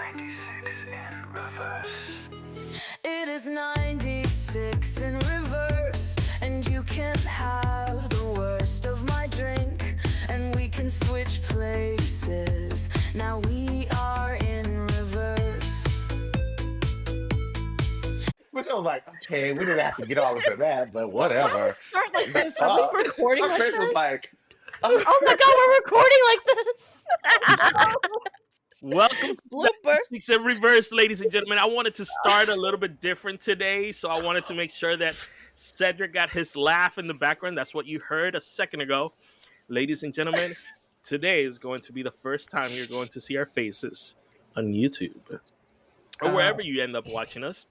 96 in reverse. It is 96 in reverse, and you can have the worst of my drink, and we can switch places. Now we are in reverse. Which I was like, okay, we didn't have to get all into that, but Why we whatever. start like The this? Are we fuck? recording My like face was this? like, Oh my god, we're recording like this. Welcome to Blooper. 96 in reverse, ladies and gentlemen. I wanted to start a little bit different today, so I wanted to make sure that Cedric got his laugh in the background. That's what you heard a second ago. Ladies and gentlemen, today is going to be the first time you're going to see our faces on YouTube or wherever you end up watching us.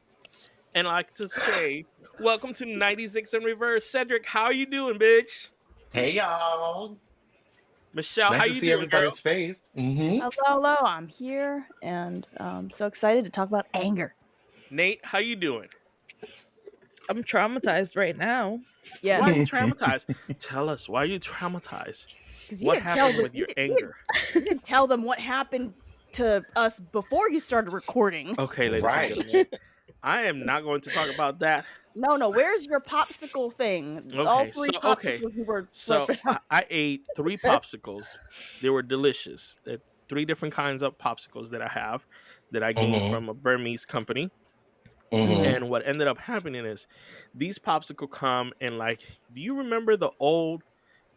And I like to say, welcome to 96 in reverse. Cedric, how you doing, bitch? hey y'all. Michelle, Nice how to you see doing, girl? everybody's face. Mm-hmm. Hello, I'm here and so excited to talk about anger. Nate, how you doing? I'm traumatized right now. Yes. Why are you traumatized? Tell us, why are you traumatized? Because What happened with your anger? You didn't tell them what happened to us before you started recording. Okay, ladies Right. and gentlemen, I am not going to talk about that. No, where's your popsicle thing? All Okay, three so popsicles you were so slurping out. I ate 3 popsicles. They were delicious. They're 3 different kinds of popsicles that I have that I gained Mhm. from a Burmese company. Mm-hmm. And what ended up happening is these popsicle come in like, do you remember the old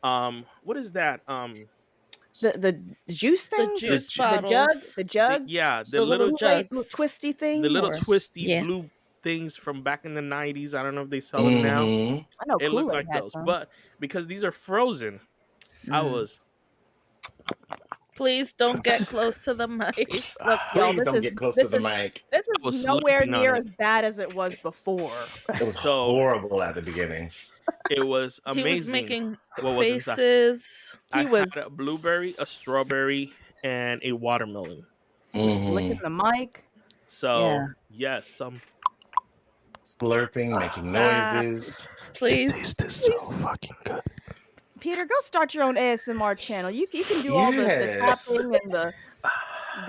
what is that? The juice things, juice the bottles. the jug, Yeah, The little Kool-Aid jugs. twisty thing. the little or- twisty Yeah. blue things from back in the 90s. I don't know if they sell them now. Mm-hmm. I know It looked Kool-Aid like had those, some. but because these are frozen, I Mm. was Please don't get close to the mic. Look, y'all, Please don't get close to the mic. this I was is nowhere slurping on near it. as bad as it was before. It was So horrible at the beginning. it was He was amazing. making What was inside? faces. I He was had a blueberry, a strawberry, and a watermelon. licking Mm-hmm. the mic. So yes, Slurping, making Stop. noises. Please. Tastes so fucking good. Peter, go start your own ASMR channel. You can do all the Yes. tapping and the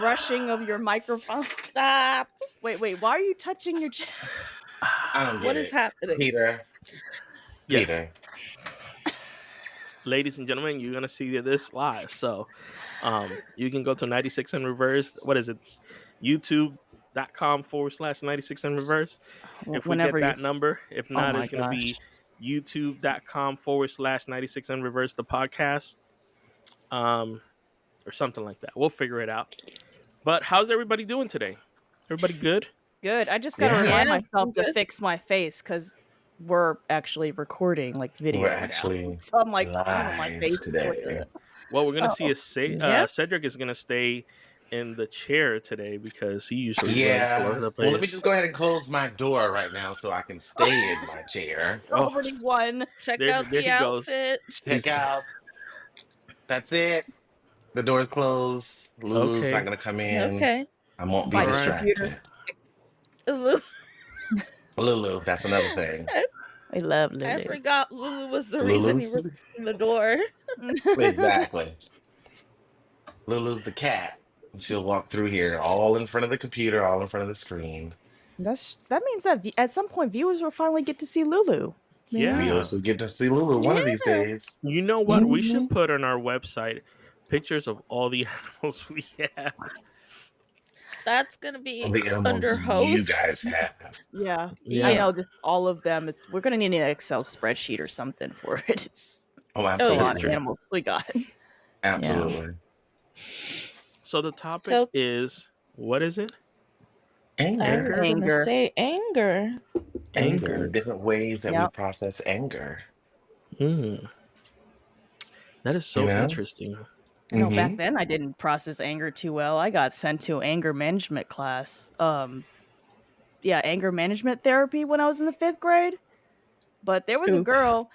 brushing of your microphone. Stop. Wait, why are you touching your chest? I don't get What it. is happening? Peter. yes, Peter. ladies and gentlemen, you're gonna see this live. So you can go to 96 in reverse. What is it? YouTube.com/96 in reverse. If we get Whenever you that number, if Oh not, my it's gonna gosh. be youtube.com/96 in reverse the podcast. Or something like that. We'll figure it out. But how's everybody doing today? Everybody good? Good. I just gotta Yeah. remind Yeah, myself I'm to good. fix my face because we're actually recording like video We're now. actually So I'm like, my live face today. What we're gonna Oh. see is Yeah. Cedric is gonna stay in the chair today because he usually runs all over Yeah. the Well, let me place. just go ahead and close my door right now so I can stay in my chair. It's already one. Check There out he the goes. outfit. Check out. That's it. The door's closed. Lulu's Okay. not going to come in. Okay. I won't be By the distracted. Lulu. Lulu, that's another thing. I love I Lily. forgot Lulu was the reason you Lulu's. were in the door. Exactly. Lulu's the cat. She'll walk through here all in front of the computer, all in front of the screen. That means that at some point viewers will finally get to see Lulu. Yeah. Viewers will get to see Lulu one of these days. You know what? We Mhm. should put on our website pictures of all the animals we have. That's gonna be All the animals under you hosts. guys have. Yeah. Yeah. I know, just all of them. We're gonna need an Excel spreadsheet or something for it. It's Oh, a lot absolutely. of animals we got. Absolutely. So the topic So- is, what is it? I Anger. was gonna Anger. say anger. Anger. Different ways that we Yep. process anger. That is so You know? interesting. No, Mhm. back then I didn't process anger too well. I got sent to anger management class. Anger management therapy when I was in the 5th grade. But there was a Oof. girl.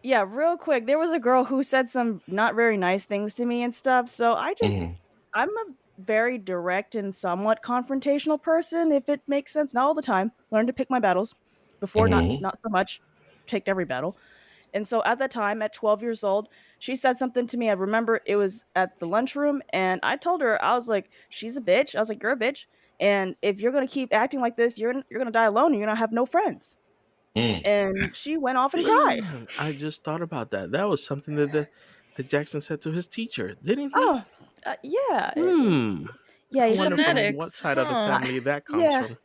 Yeah, real quick. There was a girl who said some not very nice things to me and stuff. So Mhm. I'm a very direct and somewhat confrontational person, if it makes sense. Not all the time. Learn to pick my battles. Before, Mhm. not so much. Take every battle. And so at that time, at 12 years old, She said something to me. I remember it was at the lunchroom, and I told her, I was like, "She's a bitch." I was like, "You're a bitch, and if you're gonna keep acting like this, you're gonna die alone, and you're gonna have no friends." Mm. And she went off and cried. Damn, I just thought about that. That was something that that Jackson said to his teacher, didn't he? Oh, yeah, Hmm. yeah. I He wonder said, from what Genetics, side of the huh? family that comes yeah. from.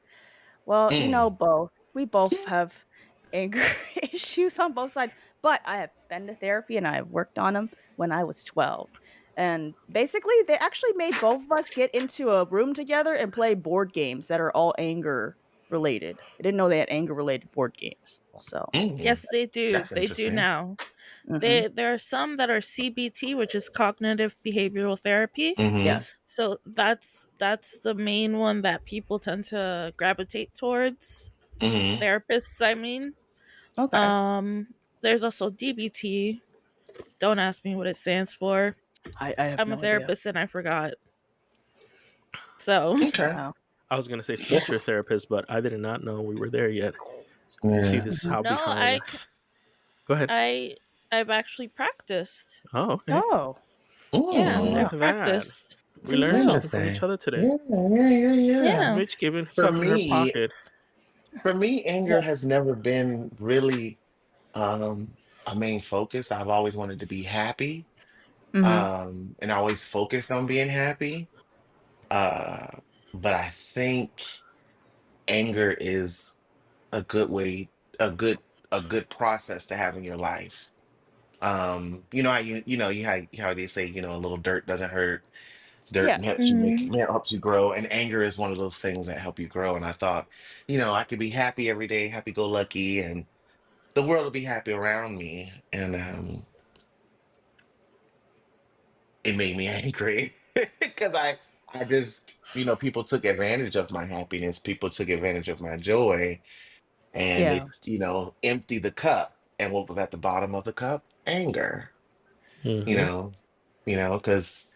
Well, Mm. both. We both have anger issues on both sides, but I have been to therapy and I have worked on them when I was 12. And basically, they actually made both of us get into a room together and play board games that are all anger related. I didn't know they had anger related board games. So, Mm. Yes, they do. That's They do interesting. now. mhm. There are some that are CBT, which is cognitive behavioral therapy. Mm-hmm. Yes. So that's the main one that people tend to gravitate towards. Mm-hmm. Therapists, I mean. Okay. Um, there's also DBT. Don't ask me what it stands for. I have I'm a no idea. therapist and I forgot. So Okay. Wow. I was gonna say Yeah. future therapist, but I did not know we were there yet. You see, Yeah. this is Mhm. how no, behind. Go ahead. I've actually practiced. Oh, okay. Oh, Yeah, Look Mm. I've at that. practiced. We learned mhm. something from each Interesting. other today. Yeah, yeah, yeah, yeah. Yeah. Mitch giving For stuff in her me, pocket. for me, Yeah. anger has never been really a main focus. I've always wanted to be happy, Mhm. and I always focused on being happy. Uh, but I think anger is a good way, a good, a good process to have in your life. You know how how they say, a little dirt doesn't hurt. Dirt Yeah. helps you make, Mhm. yeah, helps you grow, and anger is one of those things that help you grow. And I thought, I could be happy every day, happy go lucky, and the world will be happy around me. And it made me angry because I just, people took advantage of my happiness, people took advantage of my joy, and Yeah. it, emptied the cup. And what was at the bottom of the cup? Anger. You Hmm. know, because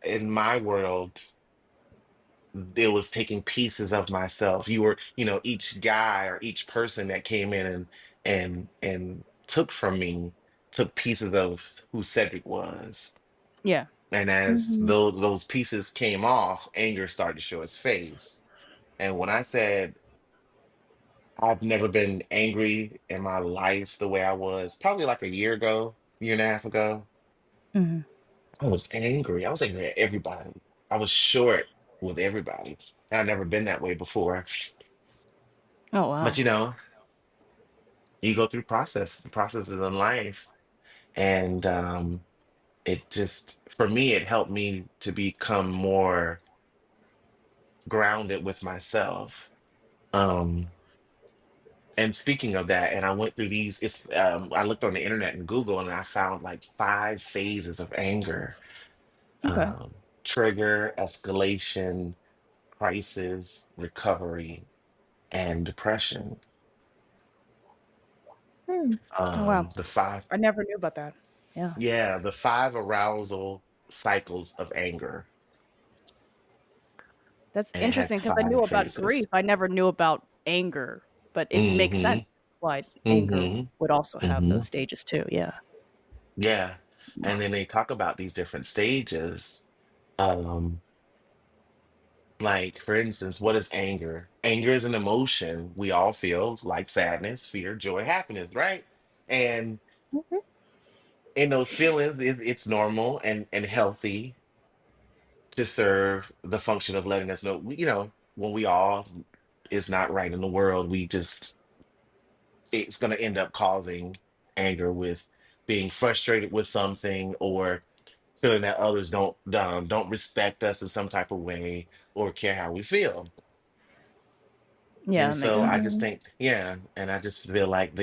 in my world, it was taking pieces of myself. You were, each guy or each person that came in and took from me took pieces of who Cedric was. Yeah. And as Mhm. those pieces came off, anger started to show its face. And when I said I've never been angry in my life the way I was, probably like a year ago, year and a half ago, Mhm. I was angry. I was angry at everybody. I was short with everybody. I've never been that way before. Oh But wow. you go through processes in life, and it just, for me, it helped me to become more grounded with myself. Um, and speaking of that, and I went through these, I looked on the internet and Google, and I found like 5 phases of anger: Okay. um, trigger, escalation, crisis, recovery, and depression. Hmm. Oh wow. The five, I never knew about that. Yeah. yeah, the five arousal cycles of anger, That's and it has interesting because I knew five about grief. phases. I never knew about anger, but it makes Mm-hmm. sense why anger Mm-hmm. would also have Mm-hmm. those stages too. Yeah. Yeah. And then they talk about these different stages. Um, like for instance, what is anger? Anger is an emotion we all feel, like sadness, fear, joy, happiness, right? And Mhm. in those feelings, it's normal and healthy to serve the function of letting us know, when we all is not right in the world, we just, it's going to end up causing anger with being frustrated with something, or feeling that others don't respect us in some type of way or care how we feel. Yeah, And that makes so I sense. just Mhm. think, yeah, and I just feel like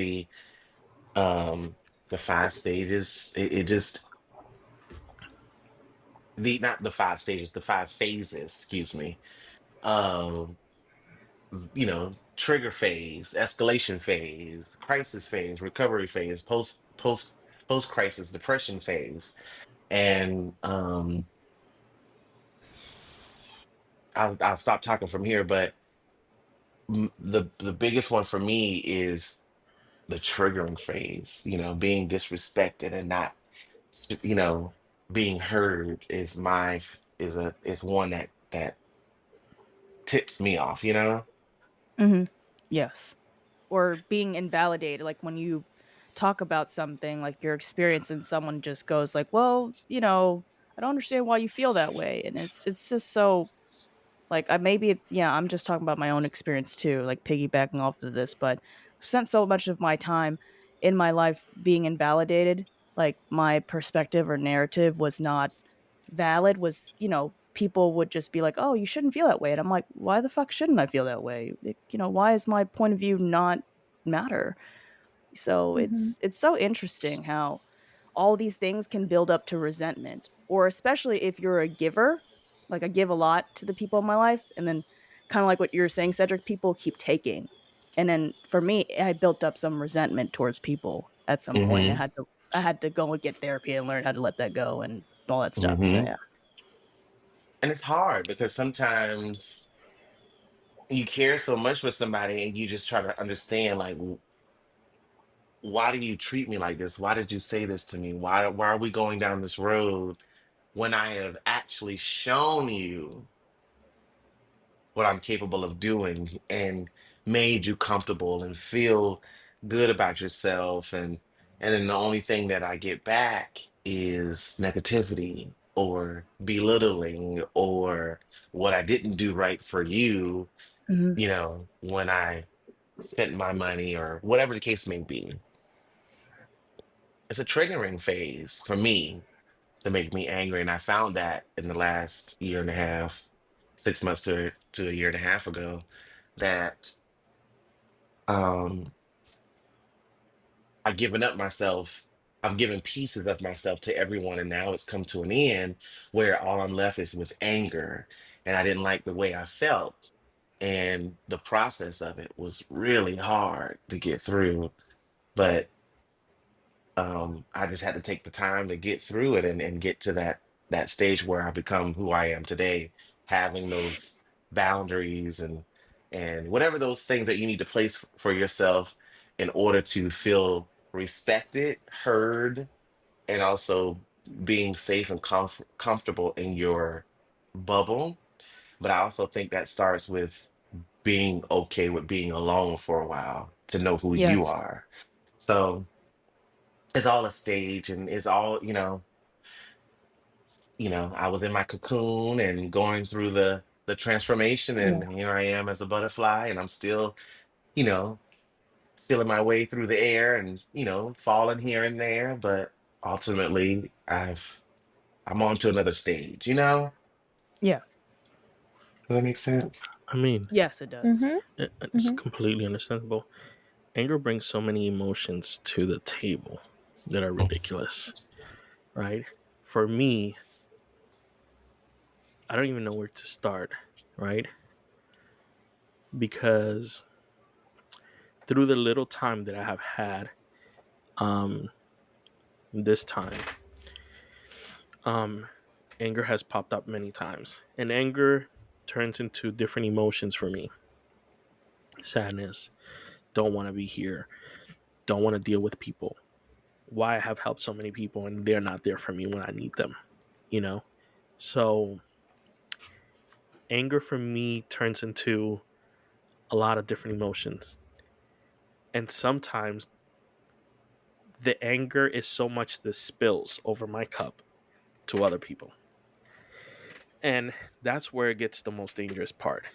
um the 5 stages, it just, the not the 5 stages, the 5 phases, excuse me. Um, trigger phase, escalation phase, crisis phase, recovery phase, post crisis depression phase. And I'll stop talking from here, but the biggest one for me is the triggering phase, being disrespected and not you know, being heard is is one that tips me off, you know? Mhm. Yes. Or being invalidated, like, when you talk about something, like, your experience and someone just goes like, "Well, I don't understand why you feel that way," and it's just so like, I maybe yeah, I'm just talking about my own experience too, like, piggybacking off of this, but I've spent so much of my time in my life being invalidated, like, my perspective or narrative was not valid, people would just be like, "Oh, you shouldn't feel that way," and I'm like, "Why the fuck shouldn't I feel that way? Why is my point of view not matter?" So Mm-hmm. it's so interesting how all these things can build up to resentment, or especially if you're a giver. Like I give a lot to the people in my life, and then kind of like what you're saying, Cedric, people keep taking. And then for me, I built up some resentment towards people at some point. Hmm. I had to go and get therapy and learn how to let that go and all that stuff. So Hmm. yeah. And it's hard because sometimes you care so much for somebody and you just try to understand, like, why do you treat me like this? Why did you say this to me? Why are we going down this road when I have actually shown you what I'm capable of doing and made you comfortable and feel good about yourself, and then the only thing that I get back is negativity or belittling or what I didn't do right for you, Mhm. when I spent my money or whatever the case may be. It's a triggering phase for me to make me angry. And I found that in the last year and a half, 6 months to a year and a half ago, that um I've given up myself. I've given pieces of myself to everyone, and now it's come to an end where all I'm left is with anger. And I didn't like the way I felt. And the process of it was really hard to get through. But I just had to take the time to get through it and get to that stage where I become who I am today, having those boundaries and whatever those things that you need to place for yourself in order to feel respected, heard, and also being safe and comfortable in your bubble. But I also think that starts with being okay with being alone for a while to know who you Yes. are. So it's all a stage and it's all, I was in my cocoon and going through the transformation, Yeah. and here I am as a butterfly, and I'm still, you know, feeling my way through the air and, falling here and there, but ultimately I'm on to another stage. Yeah. Does that make sense? I mean, Yes, it does. Mm-hmm. it's completely understandable. Anger brings so many emotions to the table that are ridiculous, right? For me, I don't even know where to start, right? Because through the little time that I have had, um, this time, um, anger has popped up many times, and anger turns into different emotions for me: sadness, don't want to be here, don't want to deal with people. Why I have helped so many people and they're not there for me when I need them, you know? So anger for me turns into a lot of different emotions. And sometimes the anger is so much that spills over my cup to other people. And that's where it gets the most dangerous part,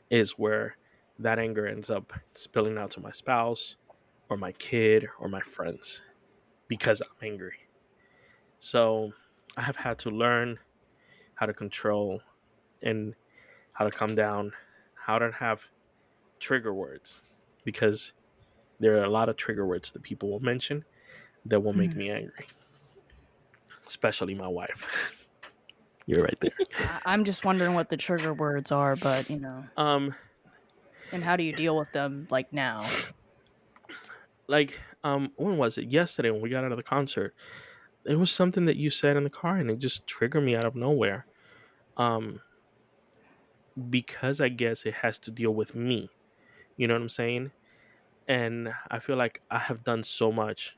is where that anger ends up spilling out to my spouse or my kid or my friends because I'm angry. So I have had to learn how to control and how to calm down, how to have trigger words, because there are a lot of trigger words that people will mention that will make Mhm. me angry, especially my wife. You're right there. I'm just wondering what the trigger words are, but Um, and how do you deal with them like now? when was it? Yesterday when we got out of the concert, it was something that you said in the car, and it just triggered me out of nowhere. Um, because I guess it has to deal with me. You know what I'm saying? And I feel like I have done so much.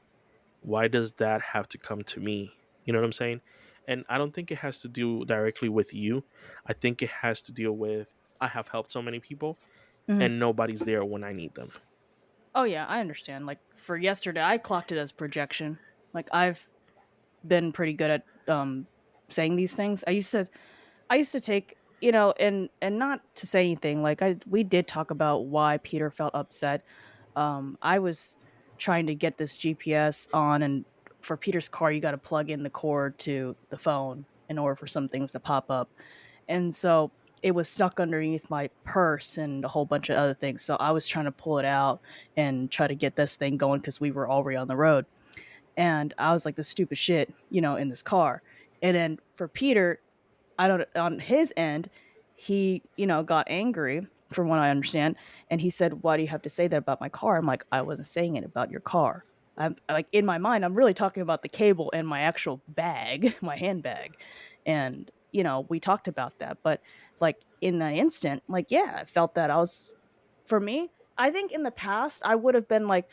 Why does that have to come to me? You know what I'm saying? And I don't think it has to do directly with you. I think it has to deal with I have helped so many people Mhm. and nobody's there when I need them. Oh yeah, I understand. Like for yesterday, I clocked it as projection. Like I've been pretty good at saying these things. I used to take, and not to say anything, like we did talk about why Peter felt upset. I was trying to get this GPS on, and for Peter's car you got to plug in the cord to the phone in order for some things to pop up. And so it was stuck underneath my purse and a whole bunch of other things. So I was trying to pull it out and try to get this thing going because we were already on the road. And I was like, the stupid shit, in this car. And then for Peter, I don't on his end, he, got angry from what I understand, and he said, "Why do you have to say that about my car?" I'm like, "I wasn't saying it about your car." I'm like in my mind, I'm really talking about the cable and my actual bag, my handbag. And, we talked about that, but like in that instant, like yeah, I felt that I was for me, I think in the past I would have been like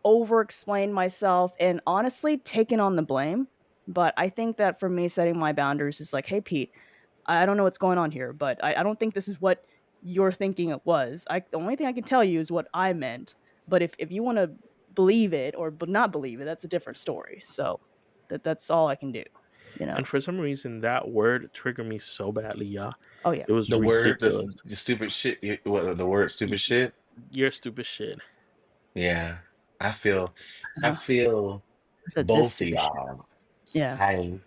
over explain myself and honestly taken on the blame. But I think that for me, setting my boundaries is like, hey, Pete, I don't know what's going on here, but I don't think this is what you're thinking it was. The only thing I can tell you is what I meant. But if you want to believe it or not believe it, that's a different story. So that's all I can do, you And know? for some reason, that word triggered me so badly, yeah. Oh, yeah. It was The word, ridiculous. the stupid shit. What the word, stupid shit? You're stupid shit. Yeah, I feel, I Uh, feel I said this both of stupid shit. y'all. Yeah. I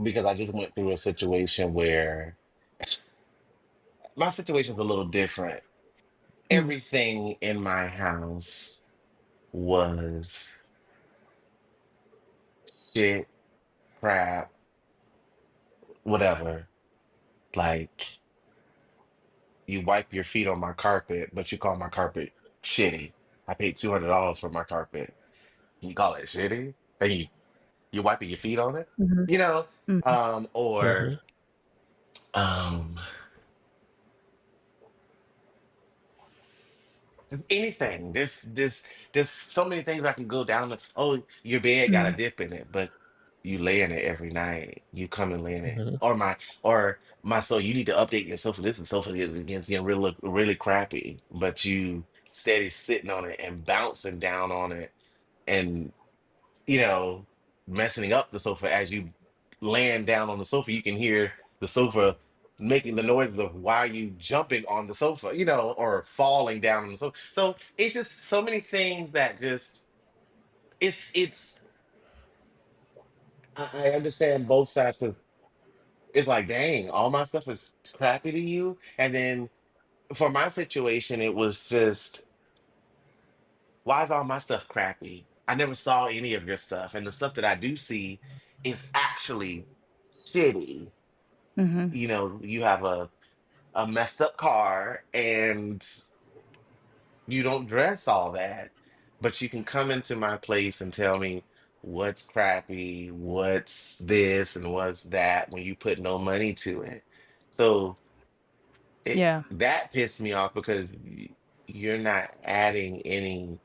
because I just went through a situation where my situation's a little different. Mm, Everything in my house was shit, crap, whatever. Like you wipe your feet on my carpet, but you call my carpet shitty. I paid $200 for my carpet. You call it shitty, and you wiping your feet on it, mhm, you know, mhm, or Hmm. um, just anything. There's so many things I can go down. Oh, your bed got a mhm, dip in it, but you lay in it every night. You come and lay in it, Hmm. or my so you need to update your sofa. This and sofa is getting really crappy, but you steady sitting on it and bouncing down on it and you know, messing up the sofa as you laying down on the sofa. You can hear the sofa making the noise of why you jumping on the sofa, or falling down on the sofa. So it's just so many things that just it's I understand both sides of it's like, dang, all my stuff is crappy to you. And then for my situation, it was just, why is all my stuff crappy? I never saw any of your stuff. And the stuff that I do see is actually shitty. mhm. You have a messed up car and you don't dress all that, but you can come into my place and tell me what's crappy, what's this and what's that when you put no money to it. So Yeah. that pissed me off because you're not adding any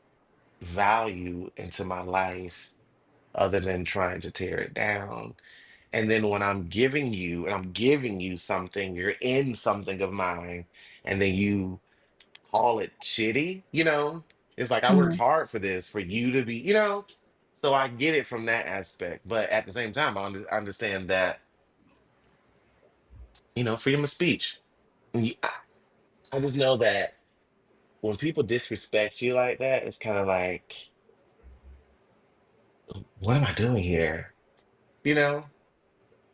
value into my life other than trying to tear it down. And then when I'm giving you something, you're in something of mine, and then you call it shitty, It's like I worked Mhm. hard for this, for you to be. So I get it from that aspect. But at the same time, I understand that, freedom of speech. I just know that when people disrespect you like that, it's kind of like, what am I doing here? You know,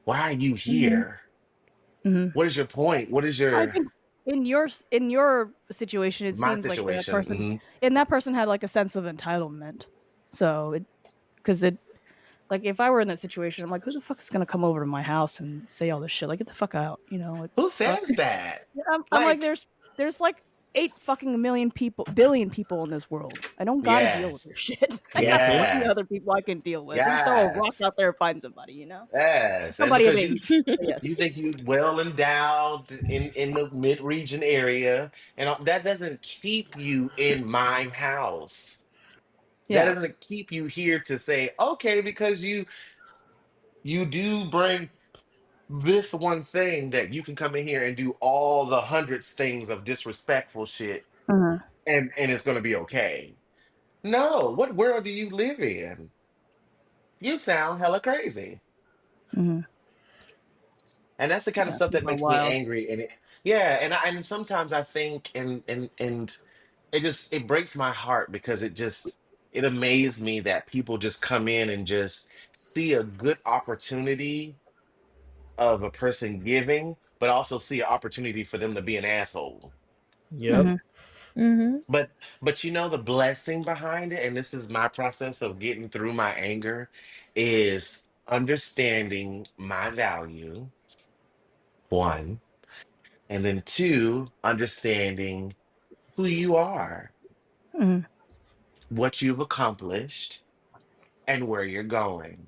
why are you Mhm. here? Mhm. What is your point? What is I your think in your situation, it my seems like that situation? person and that person had, like, a sense of entitlement. So, because it like, if I were in that situation, I'm like, "Who the fuck is gonna come over to my house and say all this shit? Like, get the fuck out," like, Who fuck? says that? I'm like, Like, there's, like, 8 fucking million people billion people in this world. I don't gotta deal with their yes, shit. I got Hmm. plenty of yes, other people I can deal with. Let me throw a rock out yes, there and find somebody? yes. And Somebody of because you age. But you yes. think you well endowed in the mid-region area, and that doesn't keep you in my house. That Yeah. doesn't keep you here to say, okay, because you you do bring this one thing that you can come in here and do all the hundreds things of disrespectful shit, Mhm. and it's gonna be okay. No, what world do you live in? You sound hella crazy. Mhm. And that's the kind of Yeah, stuff that people are makes me wild. angry. And yeah, and sometimes I think and it breaks my heart because it amazed me that people just come in and just see a good opportunity of a person giving, but also see an opportunity for them to be an asshole. Yep. Mhm. Mhm. But you know the blessing behind it, and this is my process of getting through my anger, is understanding my value, one, and then two, understanding who you are, Mhm. what you've accomplished, and where you're going.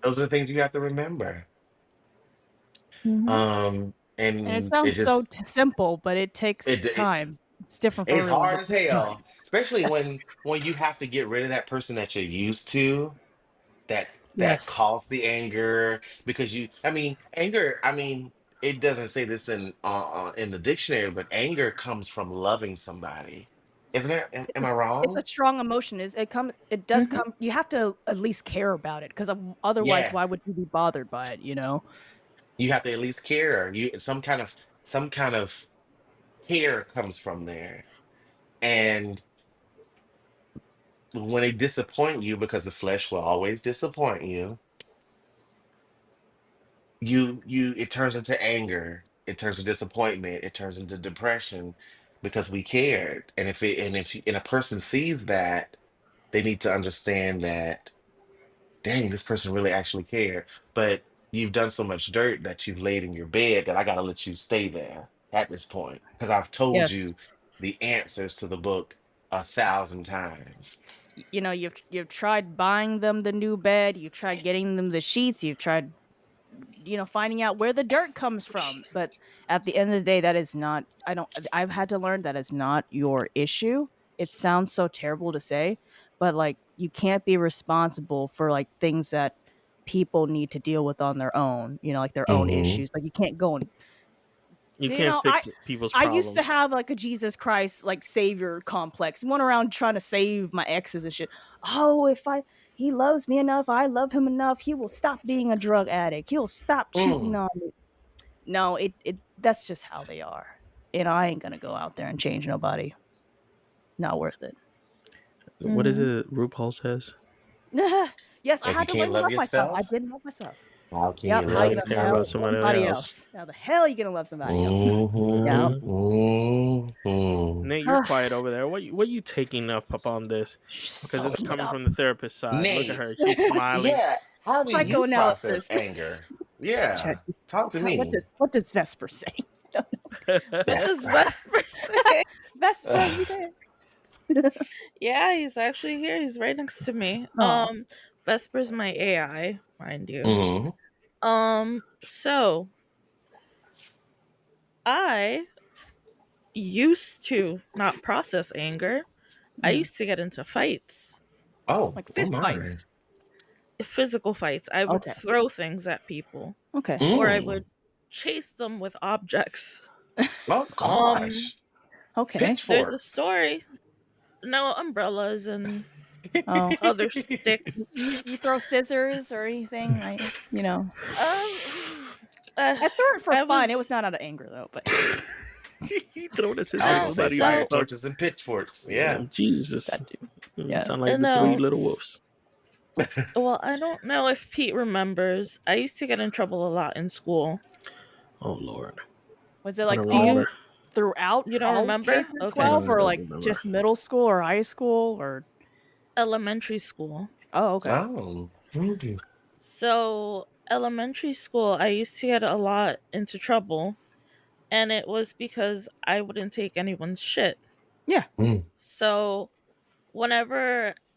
Those are the things you have to remember. Mhm. And it And it sounds so just simple, but it takes it time. It's different for it's everyone, hard but as it's hard. hell, especially when you have to get rid of that person that you're used to, that Yes. caused the anger because I mean anger, I mean it doesn't say this in the dictionary, but anger comes from loving somebody, isn't it? Am I It's a wrong? strong emotion. It does Mhm. come, you have to at least care about it, 'cause, otherwise, Yeah, why would you be bothered by it, you know? you have to at least care. You some kind of care comes from there. And when they disappoint you, because the flesh will always disappoint you, it turns into anger, it turns to disappointment, it turns into depression because we cared. And if a person sees that, they need to understand that, dang, this person really actually cared. But you've done so much dirt that you've laid in your bed that I gotta let you stay there at this point. Because I've told Yes. you the answers to the book 1,000 times. You know, you've tried buying them the new bed, you've tried getting them the sheets, you've tried, finding out where the dirt comes from, but at the end of the day, that is not I don't I've had to learn that is not your issue. It sounds so terrible to say, but, like, you can't be responsible for, like, things that people need to deal with on their own, like, their own Hmm. issues. Like, you can't go and You you can't know, I fix people's I used to problems. have, like, a Jesus Christ, like, savior complex, went around trying to save my exes and shit. "Oh, if I he loves me enough, I love him enough, he will stop being a drug addict, he'll stop cheating Mm. on me." No, it that's just how they are. I ain't gonna go out there and change nobody. Not worth it. What is Mhm. it RuPaul says? Yes, I If you had to can't learn to love love myself. I yourself, didn't love myself. how can Yep, you how How you love you gonna can't hell love somebody love somebody else? somebody else? else? How the hell you gonna love somebody else? Yep. Mm-hmm. Mm-hmm. Nate, you're quiet over there. What you taking up on this? She's Because this is soaking it coming up. from the therapist side. Look at Nate, her. She's smiling. yeah, how do you process Psychoanalysis. anger? Chat. Yeah, talk to What me. does Vesper say? What Yes. does Vesper say? Vesper, are you there? Yeah, he's actually here. He's right next to me. Oh. Vesper's my AI, mind you. Hmm. So I used to not process anger. I Mhm. used to get into fights, Oh, Like oh fist my. fights. physical fights. I would Okay. throw things at people, Okay. or I would Mm. chase them with objects. Oh Um, gosh. Okay. there's a Pitchforks. story. No umbrellas and Oh. other You sticks. you you throw scissors or anything? Um, uh, I threw it for I fun. It was was not out of anger though, but He throw the I was scissors. gonna say Nobody even fire so thought. torches and pitchforks. Yeah. Jesus, that too. you Yeah. sound like the three no. little wolves. Well, I don't know if Pete remembers. I used to get in trouble a lot in school. Oh Lord, Was it I like don't Do all remember. you throughout you don't all of K remember? through Okay. 12 No, I or don't like remember. just middle school or high school or Elementary school. Oh, okay. Oh. Okay. So, elementary school, I used to get a lot into trouble, and it was because I wouldn't take anyone's shit. Yeah. Mm. So,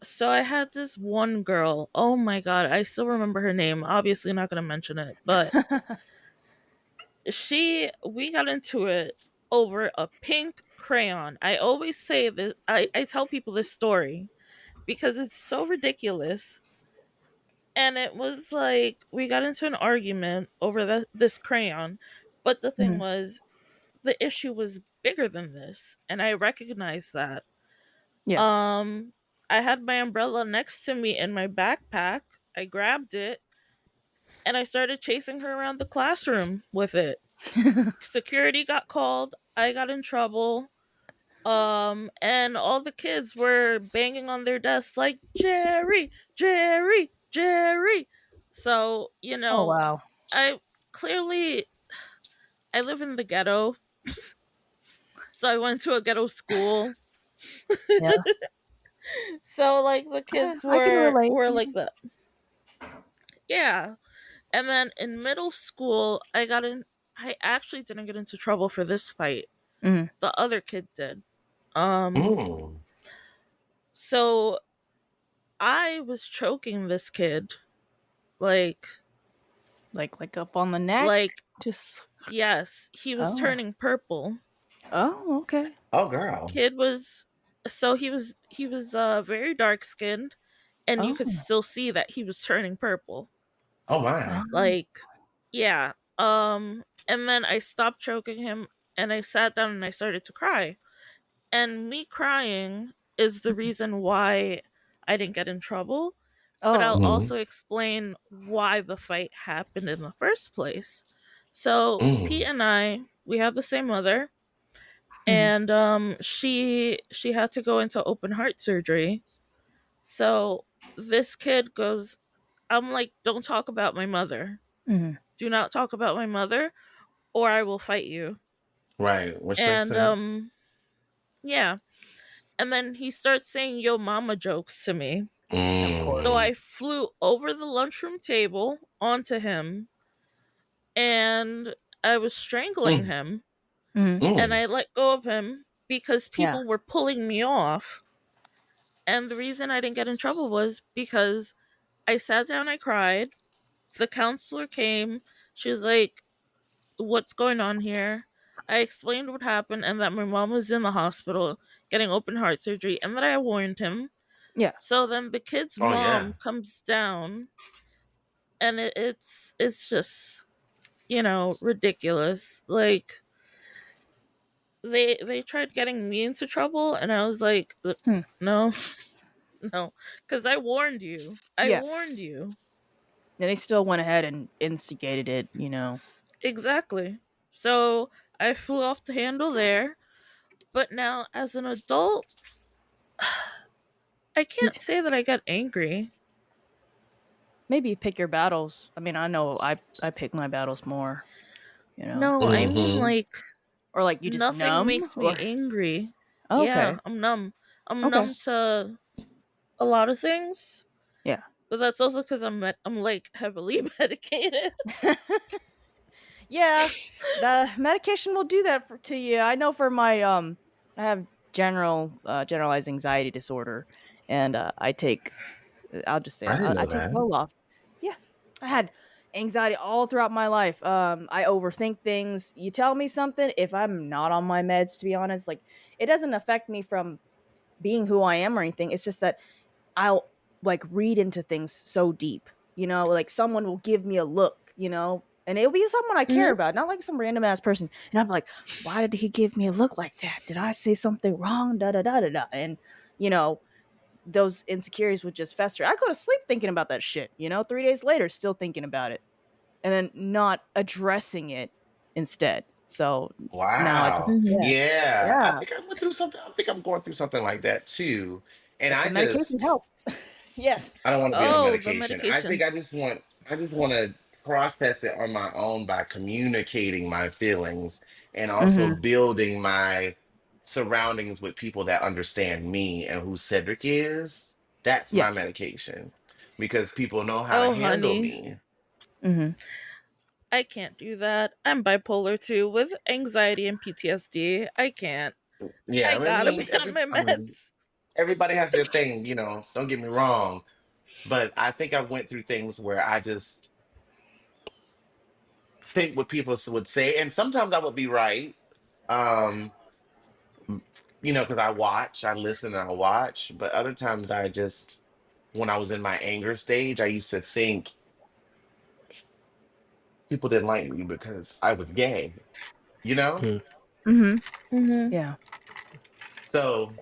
so I had this one girl. Oh my god, I still remember her name. Obviously not going to mention it, but we got into it over a pink crayon. I always say this, I tell people this story because it's so ridiculous. And it was like we got into an argument over this crayon, but the thing Mhm. was, the issue was bigger than this, and I recognized that. Yeah. Um, I had my umbrella next to me in my backpack. I grabbed it and I started chasing her around the classroom with it. Security got called. I got in trouble. And all the kids were banging on their desks like Jerry, Jerry, Jerry. So, Oh, wow. I clearly I live in the ghetto. So I went to a ghetto school. Yeah. So like the kids I can relate. were like that. Yeah. And then in middle school, I actually didn't get into trouble for this fight. Mhm. The other kid did. Um Mm. so I was choking this kid like Like up on the neck? like Just yes, he was oh. turning purple. Oh, okay. Oh, girl. Kid was so he was very dark skinned, and you could Oh. still see that he was turning purple. Oh, my. Oh. Like yeah. And then I stopped choking him and I sat down and I started to cry. And me crying is the reason why I didn't get in trouble, but I'll Oh. Mm. also explain why the fight happened in the first place. So Pete Mm. and we have the same mother, Mhm. and she had to go into open heart surgery. So this kid goes, I'm like, don't talk about my mother. Mhm. Do not talk about my mother, or I will fight you. Right. Which makes And sense. yeah. And then he starts saying yo mama jokes to me. Of course. So I Mm. flew over the lunchroom table onto him and I was strangling Mm. him, Mhm. and Mm. I let go of him because Yeah. people were pulling me off. And the reason I didn't get in trouble was because I sat down, I cried. The counselor came. She was like, what's going on here? I explained what happened and that my mom was in the hospital getting open heart surgery and that I warned him. Yeah. So then the kid's Oh, yeah. mom comes down, and it's just, ridiculous. Like they tried getting me into trouble and I was like, Hmm. no, no, cuz I warned you. I Yeah. warned you. And they still went ahead and instigated it. Exactly. So I flew off the handle there, but now as an adult, I N- can't say that I got angry. Maybe you pick your battles. I mean, I know I pick my battles more. No, I mean Mm-hmm. like Or like you just nothing numb makes me or angry. okay. Yeah, I'm numb. I'm Okay. numb to a lot of things, Yeah. but that's also because I'm like heavily medicated. Yeah, the medication will do that to you. I know for my I have generalized anxiety disorder, and I take I'll just say I it, didn't I know take that. Zoloft. Yeah, I had anxiety all throughout my life. I overthink things. You tell me something, if I'm not on my meds, to be honest, like it doesn't affect me from being who I am or anything. It's just that I'll like read into things so deep. Like someone will give me a look, and it'll be someone I care Hmm. about, not like some random ass person. And I'm like, why did he give me a look like that? Did I say something wrong? Da da da da da. And you know, those insecurities would just fester. I go to sleep thinking about that shit. 3 days later, still thinking about it, and then not addressing it instead. So now I just Wow. Hmm. yeah, Yeah. I yeah. think I went through something. I think I'm going through something like that too. And But the I medication just helps. Yes. I don't want to be on Oh, the medication. I think medication. I just want to process it on my own by communicating my feelings and also Hmm. building my surroundings with people that understand me and who Cedric is. That's my Yes. medication because people know how to Oh, handle honey, me. Hmm. I can't do that. I'm bipolar too with anxiety and PTSD. I can't. Yeah, I I gotta mean, be on my meds. everybody has their thing, don't get me wrong, but I think I went through things where I just think what people would say, and sometimes I would be right. Um, because I listen and I watch, but other times I just, when I was in my anger stage, I used to think people didn't like me because I was gay, you know? Mm. Mhm. Mhm. Yeah. So,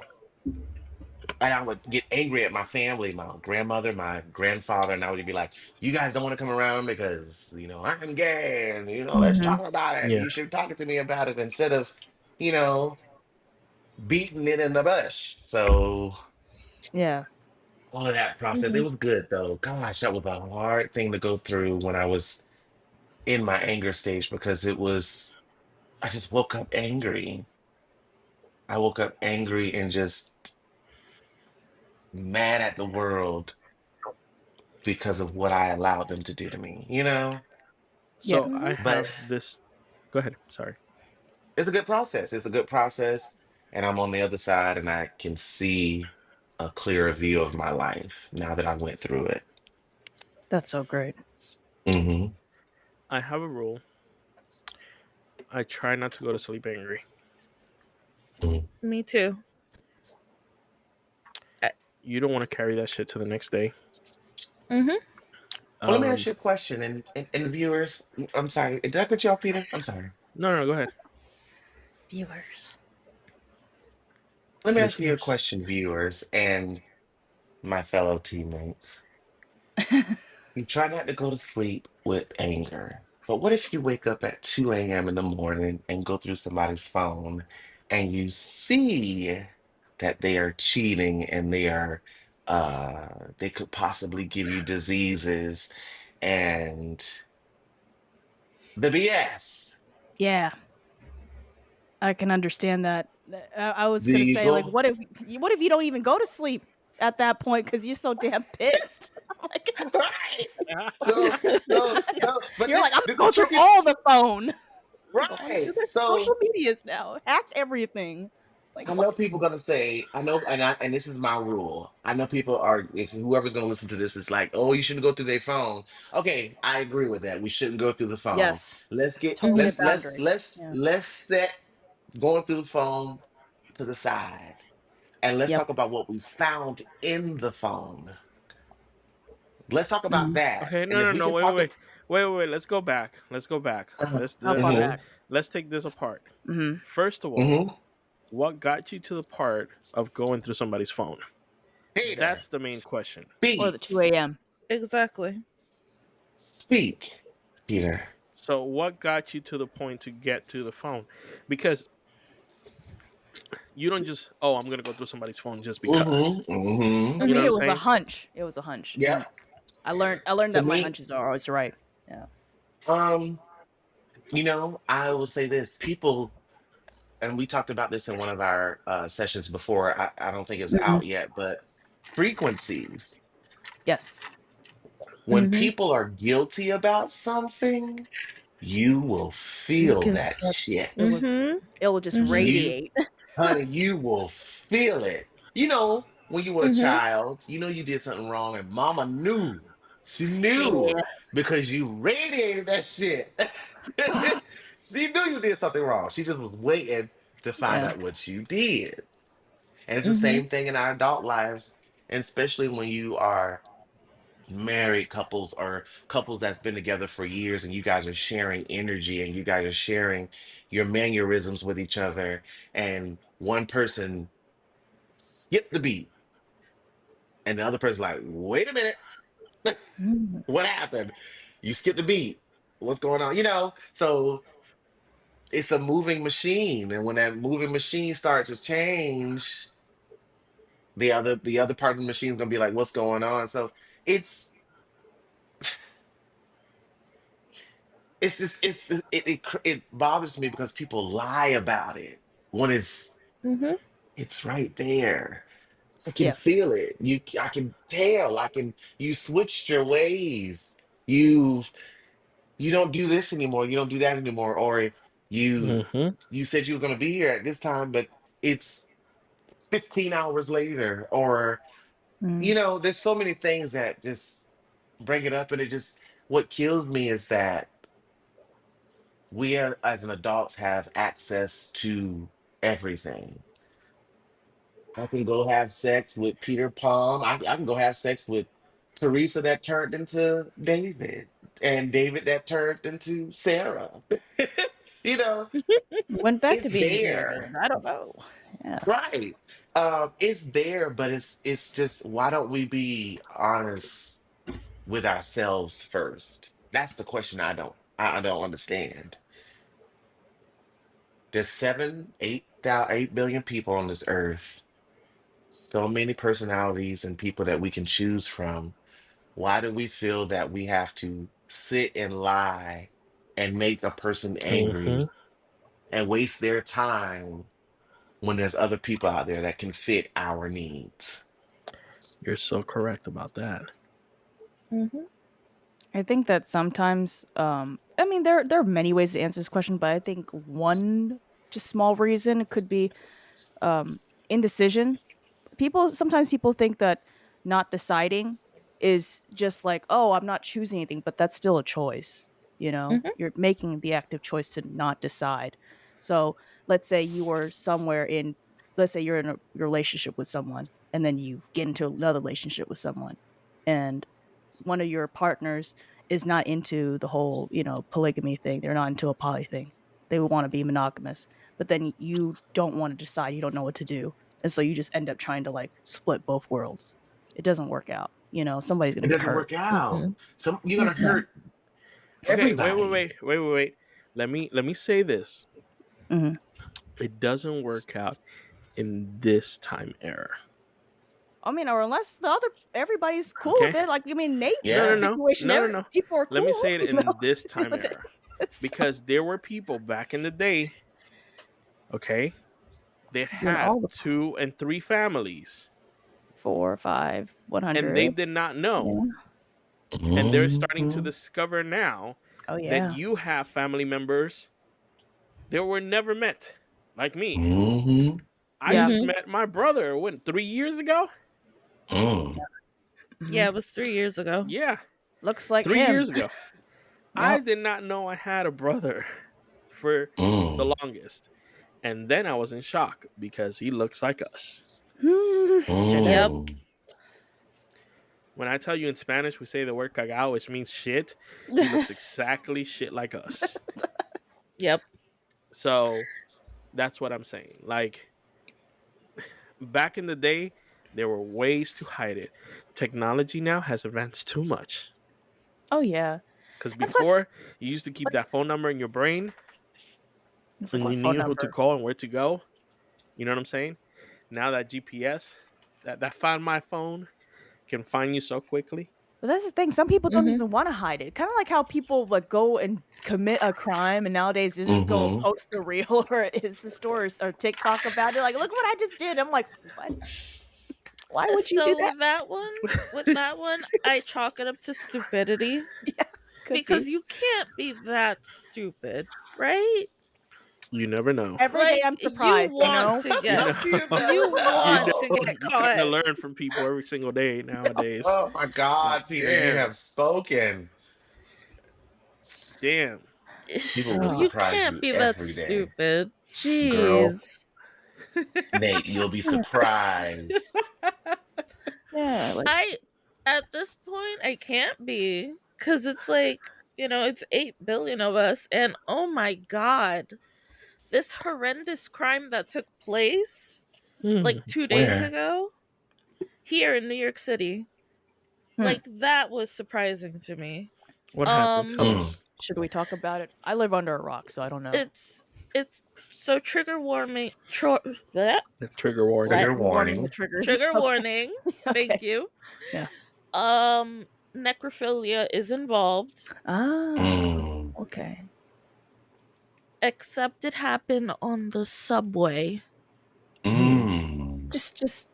and I would get angry at my family, my grandmother, my grandfather, and I would be like, you guys don't want to come around because, I'm gay and, let's Mhm. talk about it. Yeah. You should talk to me about it instead of, you know, beating it in the bush. So, Yeah. all of that process, it Mhm. was good though. Gosh, that was a hard thing to go through when I was in my anger stage because I just woke up angry. I woke up angry and just mad at the world because of what I allowed them to do to me, you know? Yeah. So I Mhm. But have this. Go ahead. Sorry. it's a good process. It's a good process. And I'm on the other side and I can see a clearer view of my life now that I went through it. That's so great. Hmm. I have a rule. I try not to go to sleep angry. Hmm. Me too. I- You don't want to carry that shit to the next day. Mhm. Well, let me ask Um, you a question. And viewers, I'm sorry. Did I cut you off, Peter? I'm sorry. no, no, go ahead. Viewers. Let me ask you a Listeners. question, viewers, and my fellow teammates. You try not to go to sleep with anger, but what if you wake up at 2 a.m. in the morning and go through somebody's phone and you see that they are cheating and they could possibly give you diseases and the BS. Yeah. I can understand that. I was Do gonna you say, like, go? what if you don't even go to sleep at that point because you're so damn pissed? Like, Right. But you're like, I'm this gonna is go through tricky. all the phone. Go onto Right. their social medias now. Hacked everything. Like I know what? people gonna say, I know, and this is my rule. I know people are, if whoever's gonna listen to this is like, oh, you shouldn't go through their phone. Okay, I agree with that. We shouldn't go through the phone. Yes. Let's get Totally a Mhm. let's boundary. let's Yeah. let's set going through the phone to the side, and let's Yep. talk about what we found in the phone. Let's talk about Mhm. that. Okay, And no, if no, we no. can Wait, wait, talk of, wait, wait, wait, wait. Let's go back. Let's go back. How far hmm back? Let's take this apart. Mhm. First of all, hmm what got you to the part of going through somebody's phone? Peter, That's the main question. Or the speak, 2 a.m. Exactly. speak, Peter. So, what got you to the point to get to the phone? Because you don't just, oh, I'm gonna go through somebody's phone just because. For You know Mhm. what me, I'm it was a saying? hunch. It was a hunch, and Yep. I learned To that my me, hunches are always right. Yeah. um, I will say this: people, and we talked about this in one of our sessions before. I don't think it's Mhm. out yet, but frequencies. Yes. When Mhm. people are guilty about something, you will You feel can. that Yep. It shit. will. Mhm. It will just Mhm. You, radiate. honey, you will feel it. When you were a Mhm. child, you did something wrong, and mama knew. She knew Yeah. because you radiated that shit. She knew you did something wrong. She just was waiting to find Yeah. out what you did. And it's the Mhm. same thing in our adult lives, and especially when you are married couples or couples that's been together for years and you guys are sharing energy and you guys are sharing your mannerisms with each other, and one person skipped the beat and the other person's like, wait a minute, Mhm. what happened? You skipped the beat. What's going on? So it's a moving machine, and when that moving machine starts to change, the other part of the machine is gonna be like, what's going on? So it's it bothers me because people lie about it when Mhm. it's right there. I can Yeah. feel it. I can tell. You switched your ways. You you don't do this anymore. You don't do that anymore. Or you Mm-hmm. you said you were gonna be here at this time, but it's 15 hours later. Or Mm. there's so many things that just bring it up, and what kills me is that we as an adults have access to everything. I can go have sex with Peter Palm. I can go have sex with Teresa that turned into David, and David that turned into Sarah. You know, Went back to it's being David. there. I don't know. Yeah. Right. It's there, but it's just why don't we be honest with ourselves first? That's the question I don't understand. There's 8 billion people on this earth, so many personalities and people that we can choose from. Why do we feel that we have to sit and lie and make a person Hmm. angry and waste their time when there's other people out there that can fit our needs? You're so correct about that. Hmm. I think that sometimes, I mean, there are many ways to answer this question, but I think one just small reason could be um, indecision. People think that not deciding is just like, oh, I'm not choosing anything, but that's still a choice. You know, Hmm. you're making the active choice to not decide. So let's say you were somewhere in, let's say you're in a relationship with someone, and then you get into another relationship with someone, and one of your partners is not into the whole, polygamy thing. They're not into a poly thing. They would want to be monogamous. But then you don't want to decide, you don't know what to do. And so you just end up trying to like split both worlds. It doesn't work out. Somebody's going It to get doesn't hurt. work out. Hmm. Some you're gonna Yeah. hurt Okay, wait, wait, everybody. wait, wait, wait, wait. Let me say this. Mhm. It doesn't work out in this time era. I mean, or unless the other everybody's cool with Okay? it. Like, I mean, Nate's No, no, Yeah. no. situation, No, no, no. people are Let me cool, say it in this time But era. so, Because there were people back in the day, okay, that doing had all the two and three families, 4, 5, and they 100. did not know. Yeah. And they're starting to Mhm. discover now Oh that yeah. you have family members that were never met, like me. Mhm. I Yeah. just Hmm. met my brother, what, 3 years ago? Mm. Mhm. Yeah, it was 3 years ago. Yeah, Looks like three him. years ago. I Yep. did not know I had a brother for the Mm. longest. And then I was in shock because he looks like us. Yep. Genetic. Mm. When I tell you in Spanish, we say the word cagao, which means shit, he looks exactly shit like us. Yep. So that's what I'm saying. Like, back in the day, there were ways to hide it. Technology now has advanced too much. Oh yeah. Because And plus, before, you used to keep like, that phone number in your brain it's like and my you phone knew who to number. call and where to go. You know what I'm saying? Now that GPS, that Find My Phone can find you so quickly. But that's the thing. Some people don't Hmm. even want to hide it. Kind of like how people like go and commit a crime, and nowadays they just go Mhm. post a reel or Insta stories or TikTok about it. Like, look what I just did. I'm like, what? Why would you do So that? with that one, I chalk it up to stupidity Yeah, could because be. you can't be that stupid, right? You never know. Every day Like I'm you surprised. want to You get know, You you never you want know, to know. get you kind of caught. learn from people every single day nowadays. Oh my Like, God, Peter, you damn, have spoken. damn. People will Oh, You surprise can't you be that every day. stupid. Girl, Jeez. Nate, you'll be surprised. yeah. Like, I at this point I can't be cuz it's like, it's 8 billion of us and oh my god, this horrendous crime that took place Hmm. like 2 days Where? ago here in New York City. hmm. Like that was surprising to me. What happened? Um Tell Mm. us. Should we talk about it? I live under a rock, so I don't know. it's so trigger warning bleh, The trigger warning. what? Trigger We're warning the warning. triggers. Trigger Okay. warning. Thank Okay. you. Yeah. Necrophilia is involved, Ah. Mm. Okay. except it happened on the subway. Hmm. Mm. Just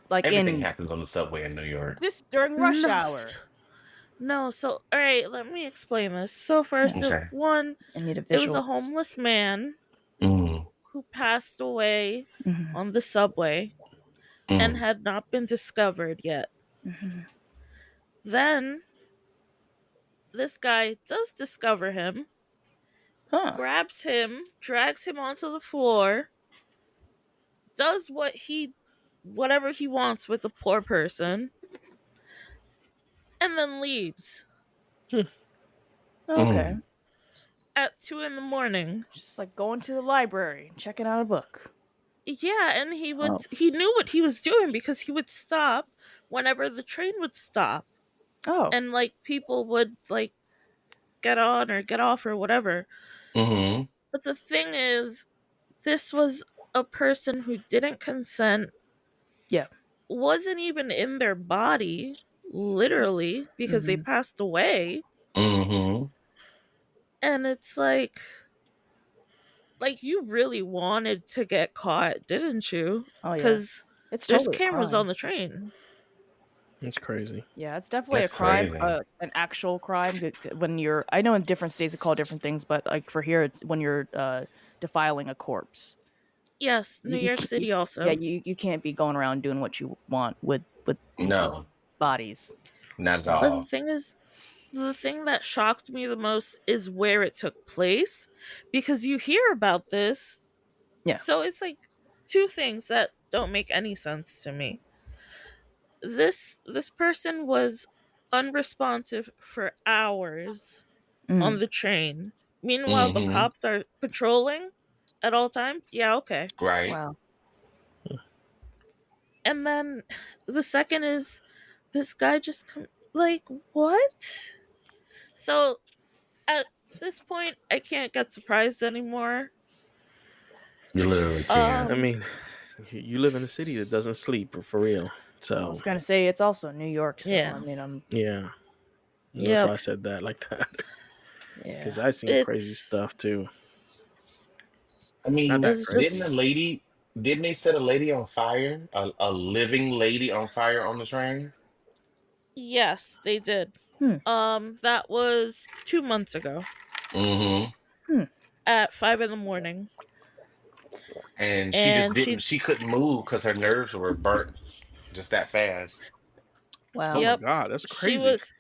like Everything in happens on the subway in New York. just during rush No, hour. no. So, all right, let me explain this. So, first, Yeah. Okay. one, I need a it was a visual. homeless man Mm. who passed away Mhm. on the subway and Mm. had not been discovered yet. Mhm. Then, this guy does discover him, Huh. grabs him, drags him onto the floor, does what he whatever he wants with the poor person and then leaves Hmm. Okay. Mm. at 2 in the morning. Just like going to the library and checking out a book. Yeah, and Oh. he knew what he was doing because he would stop whenever the train would stop, Oh. and like people would like get on or get off or whatever. Mm-hmm. But the thing is, this was a person who didn't consent, Yeah. wasn't even in their body, literally, because they Hmm. passed away. Mm-hmm. And it's like you really wanted to get caught, didn't you? Oh yeah. Because It's there's totally a cameras on crime. the train. That's crazy. Yeah, it's definitely a That's crime, crazy. an actual crime. When you're, I know in different states it call different things, but like for here, it's when you're defiling a corpse. Yes, New York You City yeah, also. you can't be going around doing what you want with people's No, bodies. not at But the all. thing is, the thing that shocked me the most is where it took place, because you hear about this. Yeah. So it's like two things that don't make any sense to me. This person was unresponsive for hours on Mm. the train. Meanwhile, the Mm-hmm. cops are patrolling at all times. Yeah, okay. Right. Wow. And then the second is this guy just like what? So at this point, I can't get surprised anymore. You literally can't. I Um, mean, you live in a city that doesn't sleep for real. I So was gonna say it's also New York, so I yeah, mean, I'm yeah, and that's why yep. I said that like that because yeah. I seen crazy It's stuff too. I Not mean, that it's crazy. didn't they set a lady on fire? A living lady on fire on the train? yes, they did. Hmm. That was 2 months ago Mm-hmm. Hmm. at 5 in the morning, And she just and didn't, she couldn't move because her nerves were burnt just that fast. Oh Wow. my yep, god, that's she crazy. was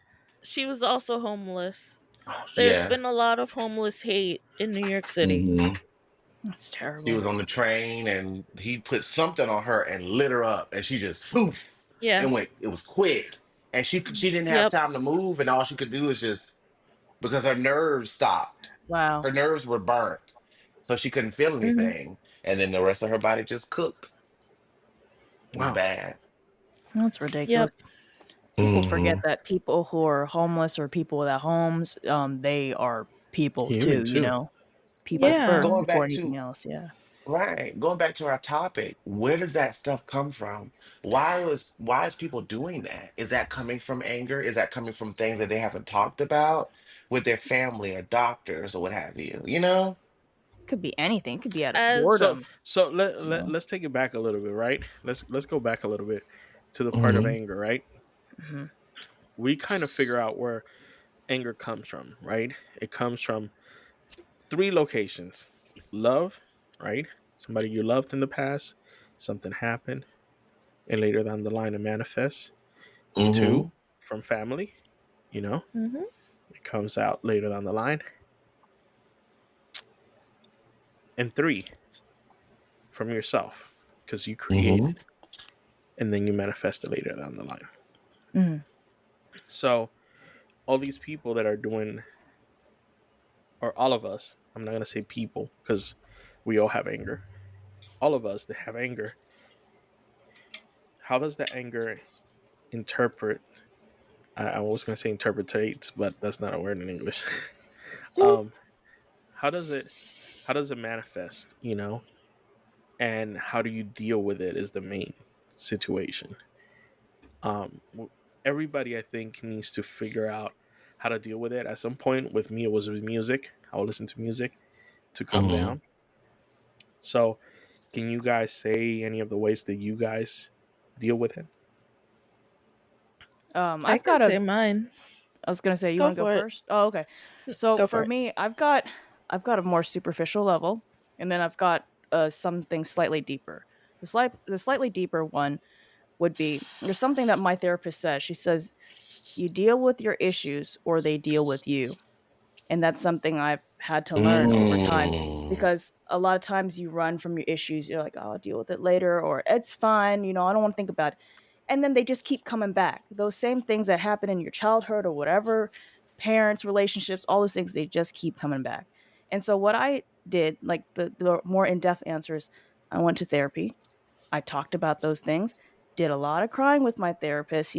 she was also homeless. Oh There's shit. Yeah. been a lot of homeless hate in New York City. Mm-hmm. That's She terrible. was on the train and he put something on her and lit her up and she just poof. Yeah. It was quick. And she didn't have Yep. time to move and all she could do is just because her nerves stopped. Wow. Her nerves were burnt. So she couldn't feel Hmm. anything. And then the rest of her body just cooked. It was Wow. bad. That's ridiculous. Yep. People forget Hmm. that people who are homeless or people without homes, they are people Human too, too. people But Yeah. first going before back anything to else, yeah. right, going back to our topic, where does that stuff come from? Why is people doing that? Is that coming from anger? Is that coming from things that they haven't talked about with their family or doctors or what have you? You know? Could be anything. It could be out of So boredom. As so So, let's take it back a little bit, right? Let's go back a little bit to the part of Hmm. anger, right? mhm. We kind of figure out where anger comes from, right? It comes from three locations. Love, right? Somebody you loved in the past, something happened, and later down the line it manifests. Hmm. Two, from family, you know, hmm it comes out later down the line. And three, from yourself, because you Hmm. created and then you manifest it later down the line. Mhm. So all these people that are doing, or all of us, I'm not going to say people because we all have anger. All of us that have anger, how does that anger interpret? I was going to say interpretates, but that's not a word in English. um, how does it manifest? You know, and how do you deal with it is the main situation. Um, Everybody I think needs to figure out how to deal with it. At some point, with me, it was with music. I would listen to music to come Hmm. down. So, can you guys say any of the ways that you guys deal with it? I I've can got a say mine. I was gonna say, you Go wanna go for it. first? Oh, okay. So Go for for it. me, I've got a more superficial level, and then I've got something slightly deeper. The slightly deeper one would be there's something that my therapist says. She says you deal with your issues or they deal with you, and that's something I've had to learn over time, Mm. because a lot of times you run from your issues. You're like, oh, I'll deal with it later, or it's fine, I don't want to think about it. And then they just keep coming back. Those same things that happen in your childhood or whatever, parents, relationships, all those things, they just keep coming back. And so what I did, like the more in-depth answers, I went to therapy. I talked about those things, did a lot of crying with my therapist,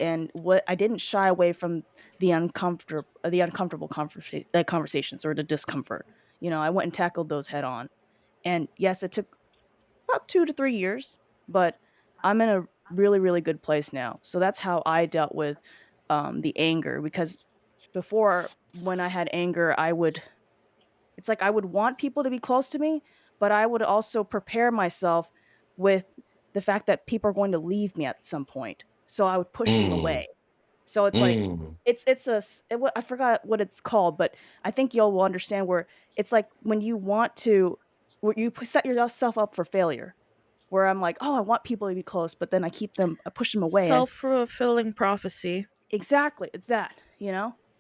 and what I didn't shy away from the uncomfortable conversations or the discomfort. I went and tackled those head on. And yes, it took about 2 to 3 years, but I'm in a really, really good place now. So that's how I dealt with the anger, because before, when I had anger, it's like I would want people to be close to me, but I would also prepare myself with the fact that people are going to leave me at some point. So I would push them away. Mm. So it's like Mm. I forgot what it's called, but I think you'll will understand where it's like when you want to where you set yourself up for failure. Where I'm like, oh, I want people to be close, but then I push them away. Self fulfilling prophecy. Exactly, it's that.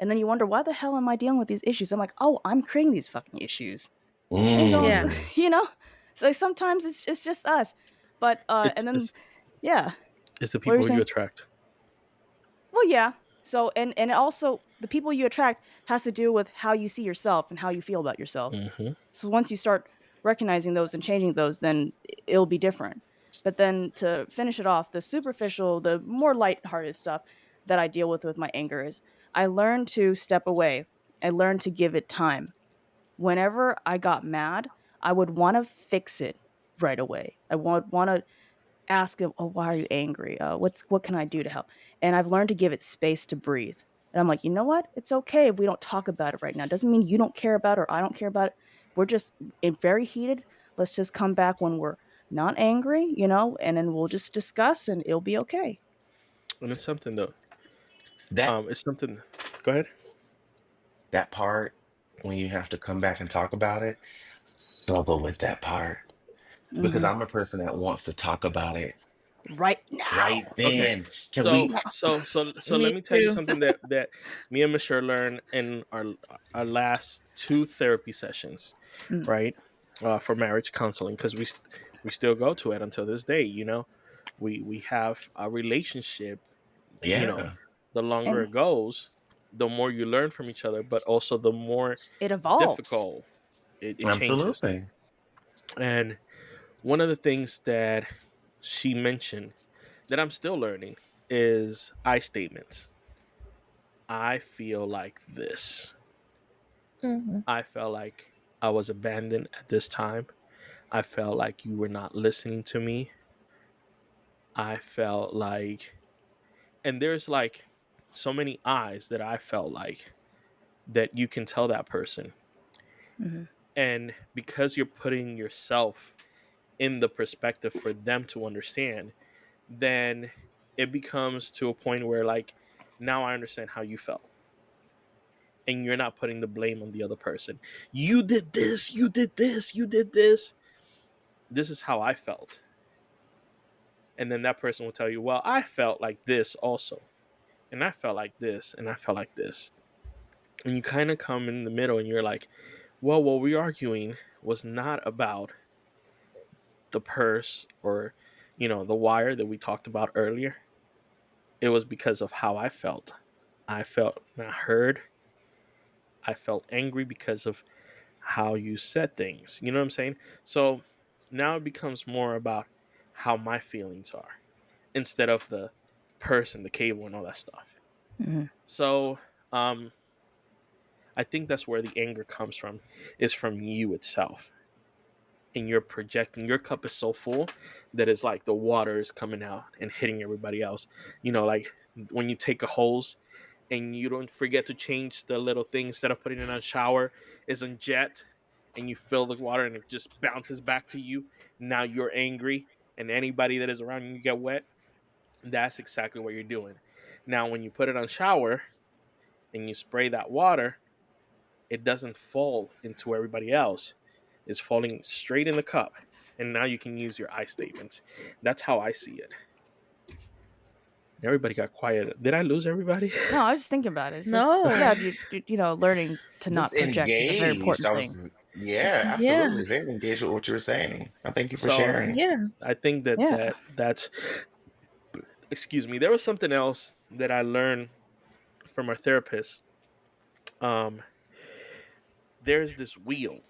And then you wonder, why the hell am I dealing with these issues? I'm like, oh, I'm creating these fucking issues. I ain't going, Yeah. Mm. you know. So sometimes it's just us, but It's and then it's yeah, it's the what were you people you saying? attract. Well, yeah. So and also the people you attract has to do with how you see yourself and how you feel about yourself. Hmm. So once you start recognizing those and changing those, then it'll be different. But then to finish it off, the superficial, the more lighthearted stuff that I deal with my anger is I learned to step away. I learned to give it time. Whenever I got mad, I would want to fix it right away. I want to ask him, "Oh, why are you angry? What can I do to help?" And I've learned to give it space to breathe. And I'm like, you know what? It's okay if we don't talk about it right now. It doesn't mean you don't care about it or I don't care about it. We're just very heated. Let's just come back when we're not angry, and then we'll just discuss and it'll be okay. And it's something though. That It's something. Go ahead. that part when you have to come back and talk about it, struggle with that part because Hmm. I'm a person that wants to talk about it Right now. right Okay. then. Can So we? Now. let Me me tell you too. something that me and Michelle learned in our last two therapy sessions, Mm. right? For marriage counseling, because we still go to it until this day. We have a relationship. You know, Yeah, the longer And it goes, the more you learn from each other, but also the more it evolves. difficult it changes. absolutely. And one of the things that she mentioned that I'm still learning is I statements. I feel like this. Hmm. I felt like I was abandoned at this time. I felt like you were not listening to me. I felt like, and there's like so many eyes that I felt like that you can tell that person. Hmm. And because you're putting yourself in the perspective for them to understand, then it becomes to a point where, like, now I understand how you felt. And you're not putting the blame on the other person. You did this, you did this, you did this. This is how I felt. And then that person will tell you, well, I felt like this also. And I felt like this, and I felt like this. And you kind of come in the middle and you're like, well, what we're arguing was not about the purse or, the wire that we talked about earlier. It was because of how I felt. I felt not heard. I felt angry because of how you said things. You know what I'm saying? So now it becomes more about how my feelings are instead of the person, the cable, and all that stuff. Hmm. So I think that's where the anger comes from, is from you itself. And you're projecting, your cup is so full that it's like the water is coming out and hitting everybody else. Like when you take a hose and you don't forget to change the little thing, instead of putting it on shower, is in jet, and you fill the water and it just bounces back to you. Now you're angry, and anybody that is around you get wet. That's exactly what you're doing. Now, when you put it on shower and you spray that water, it doesn't fall into everybody else. It's falling straight in the cup. And now you can use your I statements. That's how I see it. Everybody got quiet. Did I lose everybody? No, I was just thinking about it. It's yeah, No. learning to Just not project is a very engaged. important I thing. was, yeah, Yeah. absolutely. Very engaged with what you were saying. I thank you for So sharing. Yeah. I think that Yeah. that's, excuse me. There was something else that I learned from our therapist. Um, there's this wheel.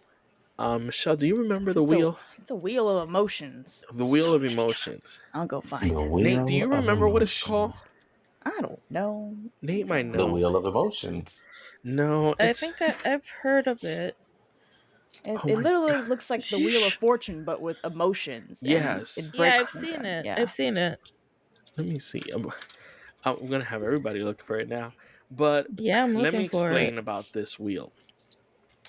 Michelle, do you remember the It's a wheel? it's a wheel of emotions. The wheel So of many different. emotions. I'll go find The it. Nate, do wheel you of remember what it's called? emotion. I don't know. Nate might The know. wheel of emotions. No, I it's, think I've heard of it. It, oh it my literally god. looks like the wheel of fortune, but with emotions, and Yes. it Yeah, breaks I've them seen down. it. Yeah. I've seen it. Let me see. I'm gonna have everybody look for it now. But Yeah, I'm let me looking for it. explain about this wheel,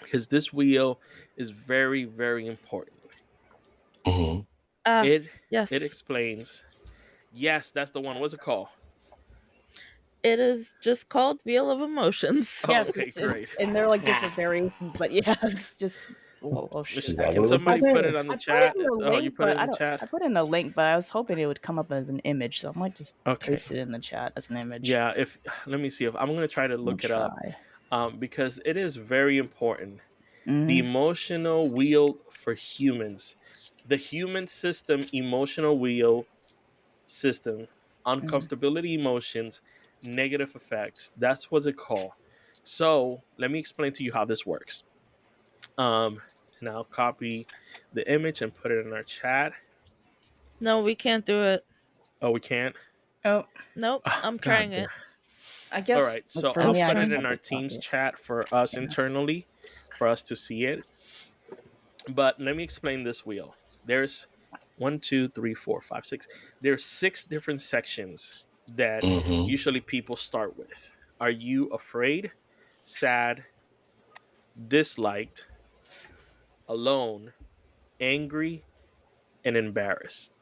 because this wheel is very, very important. Hmm. Ah, It it yes. explains. Yes, that's the one. What's it called? It is just called Wheel of Emotions. Oh, Yes, okay, it's great. and they're like different variations, but yeah, it's just oh shoot. Exactly Can what I somebody put it said. on the I put chat? in the Oh, you link, put it but in the chat? I put in a link, but I was hoping it would come up as an image, so I might just Okay. paste it in the chat as an image. Yeah. If let me see if I'm gonna try to I'll look it up, try. because it is very important. The Hmm. emotional wheel for humans, the human system emotional wheel system, uncomfortability emotions, negative effects. That's what's it called. So let me explain to you how this works. Um, and I'll copy the image and put it in our chat. No, we can't do it. Oh, we can't. Oh, Nope, Oh, I'm God trying damn. it. I All guess right, like so for I'll I'm me, I put just it trying. in have our to team's copy it. chat for us Yeah. internally, for us to see it. But let me explain this wheel. There's one, two, three, four, five, six. There's six different sections that Hmm. usually people start with. Are you afraid, sad, disliked, alone, angry, and embarrassed?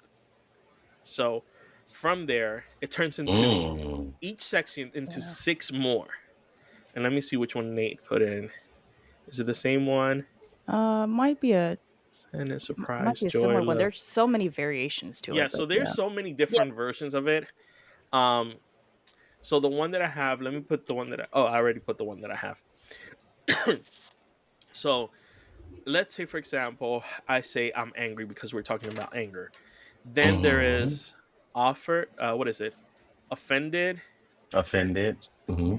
So from there, it turns into Mm. each section into Yeah. six more. And let me see which one Nate put in. Is it the same one? Might be a Sadness, might surprise, be a joy, similar one. love. There's so many variations to Yeah, it, so but there's yeah. so many Yep. different versions of it. Um, so the one that I have, let me put the one that I already put the one that I have. So let's say, for example, I say I'm angry because we're talking about anger. Then there Hmm. is offer. What is it? Offended. Offended. Hmm.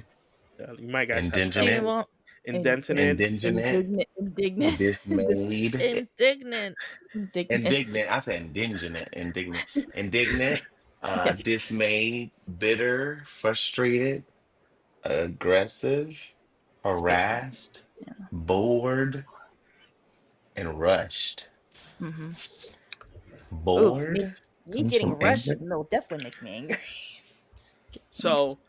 You might guys have Give chat. me Indignant. one. Indented. Indignant. Indignant. Dismayed. Indignant. Indignant. Indignant. I said indignant. Indignant. Indignant. Yeah. Dismayed. Bitter. Frustrated. Aggressive. Spacing. Harassed. Yeah. Bored. And rushed. Hmm. Ooh, me Bored me comes getting from rushed anger. will definitely make me angry. So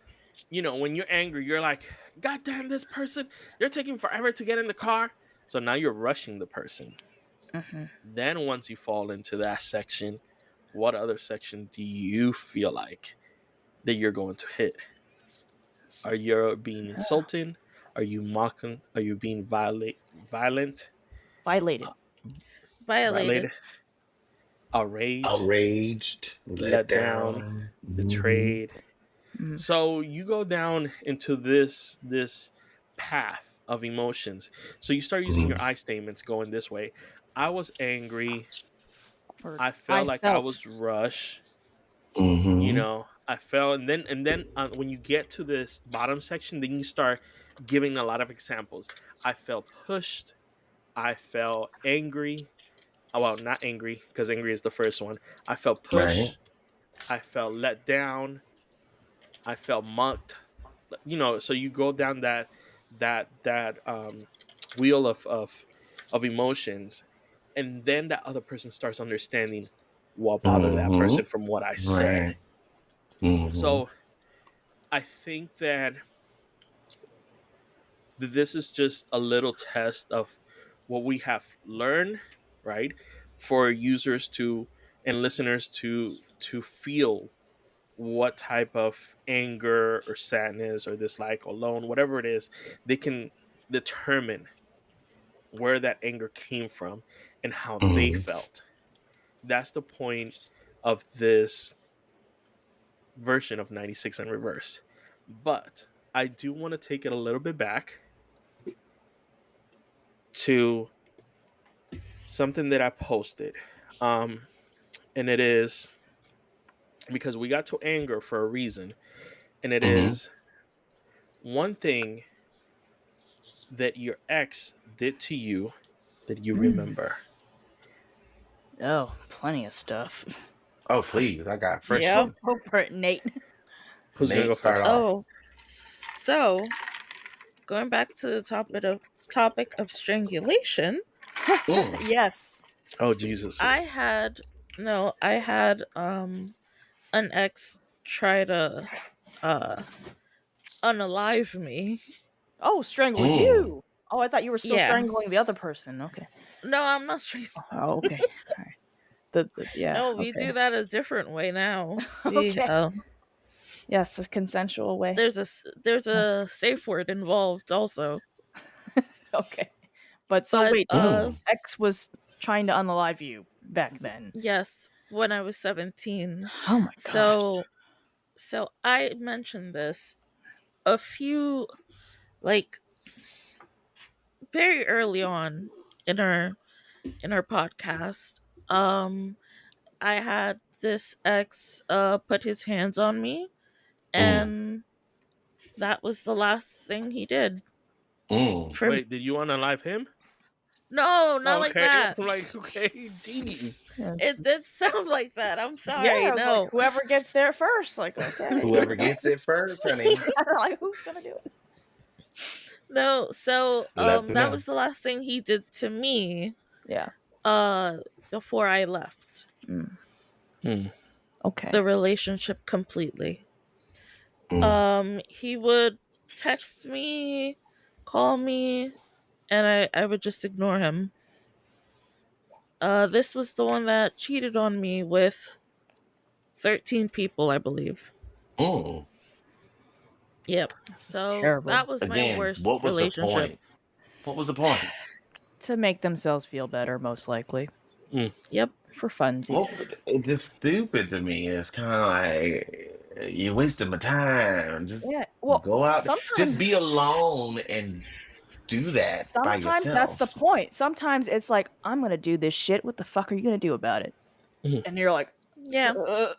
when you're angry, you're like, God damn this person, they're taking forever to get in the car. So now you're rushing the person. Hmm. Then once you fall into that section, what other section do you feel like that you're going to hit? Are you being insulting? Are you mocking? Are you being violent, Violated. uh, Violated. violated, outraged, Outraged. Let let down, down. Hmm. betrayed? Mm. So you go down into this path of emotions. So you start using your I statements going this way. I was angry. Or I I felt like I felt. was rushed. Hmm. I felt, and then when you get to this bottom section, then you start giving a lot of examples. I felt pushed. I felt angry. Well, not angry because angry is the first one. I felt Right. pushed. I felt let down. I felt mocked. So you go down that wheel of emotions, and then that other person starts understanding what bothered that Hmm. person from what I said. Right. Hmm. So I think that this is just a little test of what we have learned, right? For users to and listeners to feel what type of anger or sadness or dislike or alone, whatever it is, they can determine where that anger came from and how they Hmm. felt. That's the point of version of 96 in reverse. But I do want to take it a little bit back to something that I posted. Um, and it is because we got to anger for a reason. And it Mm-hmm. is one thing that your ex did to you that you Mm. remember. Oh, plenty of stuff. Oh, please. I got fresh Yeah. Go, one. go for it, Nate. Who's going to Nate, go start first? off. Oh, so going back to the topic of strangulation, Mm. Yes. Oh, Jesus. I had no, I had an ex try to uh unalive me. Oh, strangle Mm. you. Oh, I thought you were still Yeah. strangling the other person. Okay. No, I'm not strangling. Oh, okay. All right. Yeah. No, we Okay. do that a different way now. We Okay. Yes, a consensual way. there's Yes. a safe word involved also. Okay. But so But wait, so Mm. X was trying to unalive you back then. yes, when I was 17. Oh my gosh. So I mentioned this a few, like, very early on in our podcast. Um I had this ex put his hands on me, Mm. and that was the last thing he did Mm. for me. Wait, did you unalive him? No, not like Okay. that. I'm like, okay, jeez. Yeah, It did sound like that. I'm yeah, sorry. I was like, No. whoever gets there first, like, okay. Whoever gets it first, honey, Like, who's gonna do it? No, so let them that know. was the last thing he did to me Yeah. uh before I left Mm, Hmm. okay. the relationship completely. Mm. He would text me, call me, and I would just ignore him. This was the one that cheated on me with 13 people, I believe. Mm. Yep. This is So terrible. that was my Again, what worst was the relationship. point? What was the point? To make themselves feel better, most likely. Hmm. Yep. For funsies. It's just stupid to me. It's kind of like you're wasting my time. Just Yeah. Well, go out, just sometimes be alone and do that by sometimes that's the yourself. point. Sometimes it's like, I'm gonna do this shit. What the fuck are you gonna do about it? Mhm. And you're like, Yeah. uh,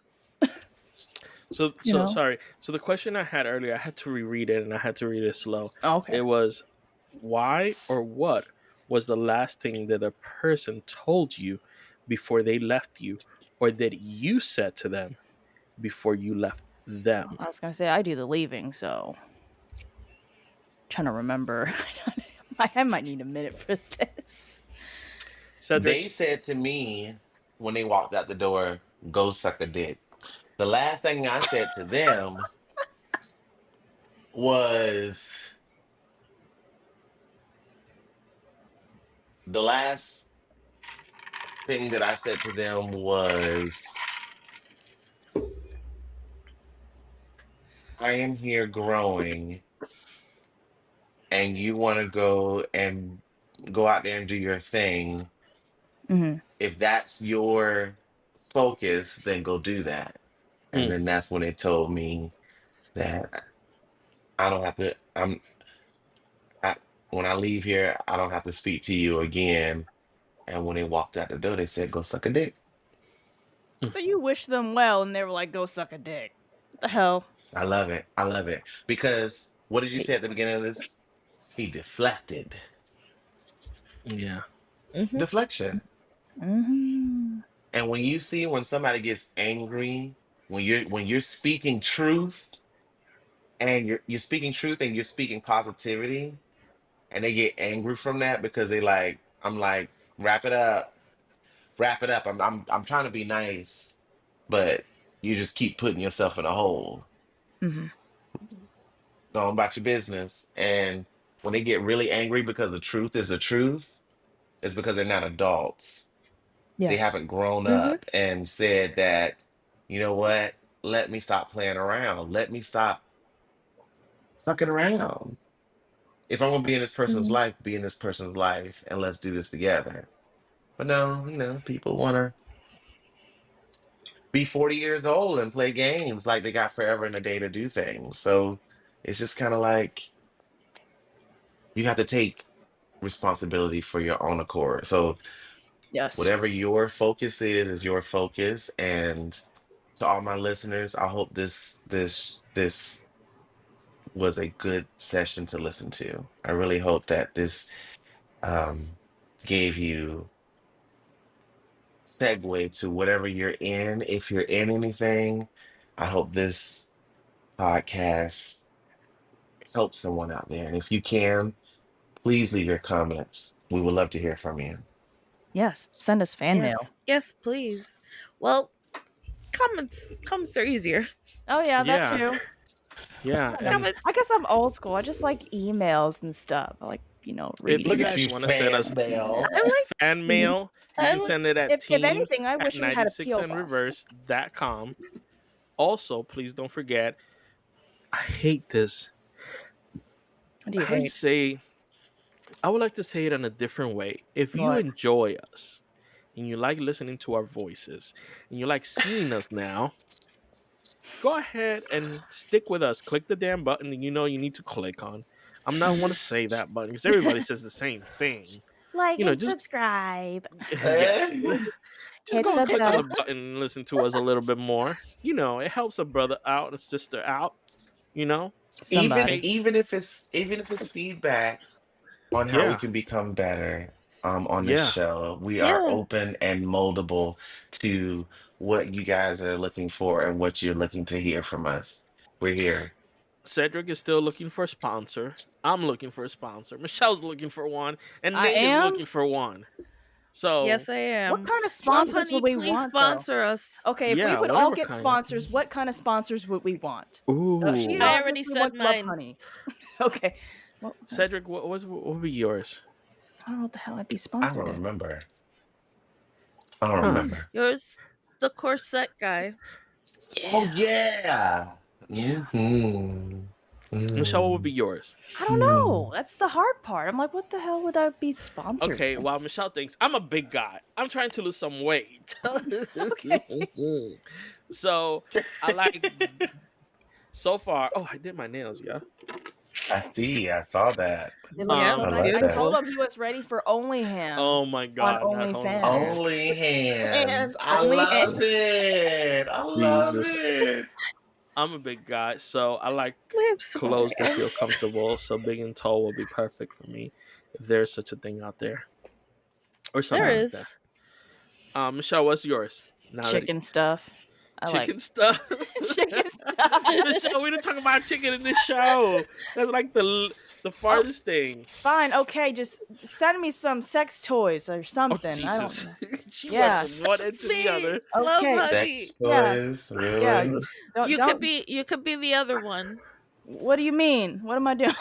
you So know. sorry. So the question I had earlier, I had to reread it and I had to read it slow. Okay. It was why or what was the last thing that a person told you before they left you, or that you said to them before you left them? I was gonna say I do the leaving, so trying to remember. I might need a minute for this. Cedric. They said to me when they walked out the door, "Go suck a dick." The last thing I said to them was the last thing that I said to them was, I am here growing and you want to go out there and do your thing. Hmm. If that's your focus, then go do that. And Hmm. then that's when they told me that I don't have to, I, when I leave here, I don't have to speak to you again. And when they walked out the door, they said, go suck a dick. So you wish them well, and they were like, "Go suck a dick." What the hell? I love it. I love it. Because what did you Hey. say at the beginning of this? He deflected. Yeah. Hmm. Deflection. Hmm. And when somebody gets angry, when you're speaking truth and you're speaking truth and you're speaking positivity, and they get angry from that because they like, I'm like, wrap it up, wrap it up. I'm trying to be nice, but you just keep putting yourself in a hole. Hmm. Go on about your business. And when they get really angry because the truth is the truth, it's because they're not adults. They Yeah. haven't grown Hmm. up and said that, you know what? Let me stop playing around. Let me stop sucking around. If I'm gonna be in this person's Hmm. life, be in this person's life, and let's do this together. But no, people wanna be 40 years old and play games like they got forever and a day to do things. So it's just kind of like you have to take responsibility for your own accord. So Yes. whatever your focus is your focus. And to all my listeners, I hope this was a good session to listen to. I really hope that this um, gave you segue to whatever you're in. If you're in anything, I hope this podcast helps someone out there. And if you can, please leave your comments. We would love to hear from you. Yes. Send us fan mail. Yes, yes, please. Well, comments are easier. Oh yeah, that Yeah, too. yeah. I don't know. And I Comments. guess I'm old school. I just like emails and stuff. I like, if you Look reading. at guys you, want to send us fan mail. I like. fan mail, you I can like. send it at If teams anything, I at wish we had a PO box. 96andreverse.com. Also, please don't forget, I hate this. What do you How do you hate? say? I would like to say it in a different way. If you What? enjoy us and you like listening to our voices and you like seeing us now, go ahead and stick with us. Click the damn button that you know you need to click on. I'm not want to say that button because everybody says the same thing. Like and Just subscribe. yes, just Hit go and the click on bell. the button and listen to us a little bit more. It helps a brother out, a sister out. You know, even Somebody. Hey, even if it's feedback on how we yeah, can become better on this yeah. show. We are Yeah. open and moldable to what you guys are looking for and what you're looking to hear from us. We're here. Cedric is still looking for a sponsor. I'm looking for a sponsor. Michelle's looking for one, and I Nate is am. looking for one. So Yes, I What am. kind of sponsors would Company, we please want though? sponsor us. Okay, if we yeah, would all whatever get kind. sponsors, what kind of sponsors would we want? She I Ooh, already obviously said wants Love mine. Honey. Okay. Well, Cedric, what would be yours? I don't know what the hell I'd be I don't sponsored in. remember. I don't Huh? remember. Yours, the corset guy. Oh Yeah. yeah. Yeah. Hmm. Michelle, what would Hmm. be yours? I don't know. That's the hard part. I'm like, what the hell would I be sponsored Okay, in? while Michelle thinks I'm a big guy, I'm trying to lose some weight. Okay. So I like so far. Oh, I did my nails, yeah. I see. I saw that. It looks Yeah, so I nice. like I that. told beautiful. him he was ready for OnlyHands Oh my on god, not OnlyFans. OnlyFans. Only hands. And I love OnlyHands. it. I love Jesus. it. I'm a big guy, so I like I'm sorry. clothes that feel comfortable. So big and tall will be perfect for me if there's such a thing out there or There something like that. is. Michelle, what's yours? Now that Chicken stuff. I like chicken stuff. chicken stuff. Michelle, we didn't talk about chicken in this show. That's like the Oh, farthest thing. fine. Okay, just send me some sex toys or Oh something. I don't Jesus, know. she Yeah. went from one end to the Me, other. love Okay. honey. Sex Yeah. toys, Yeah. really? Don't. You could be the other one. What do you mean? What am I doing?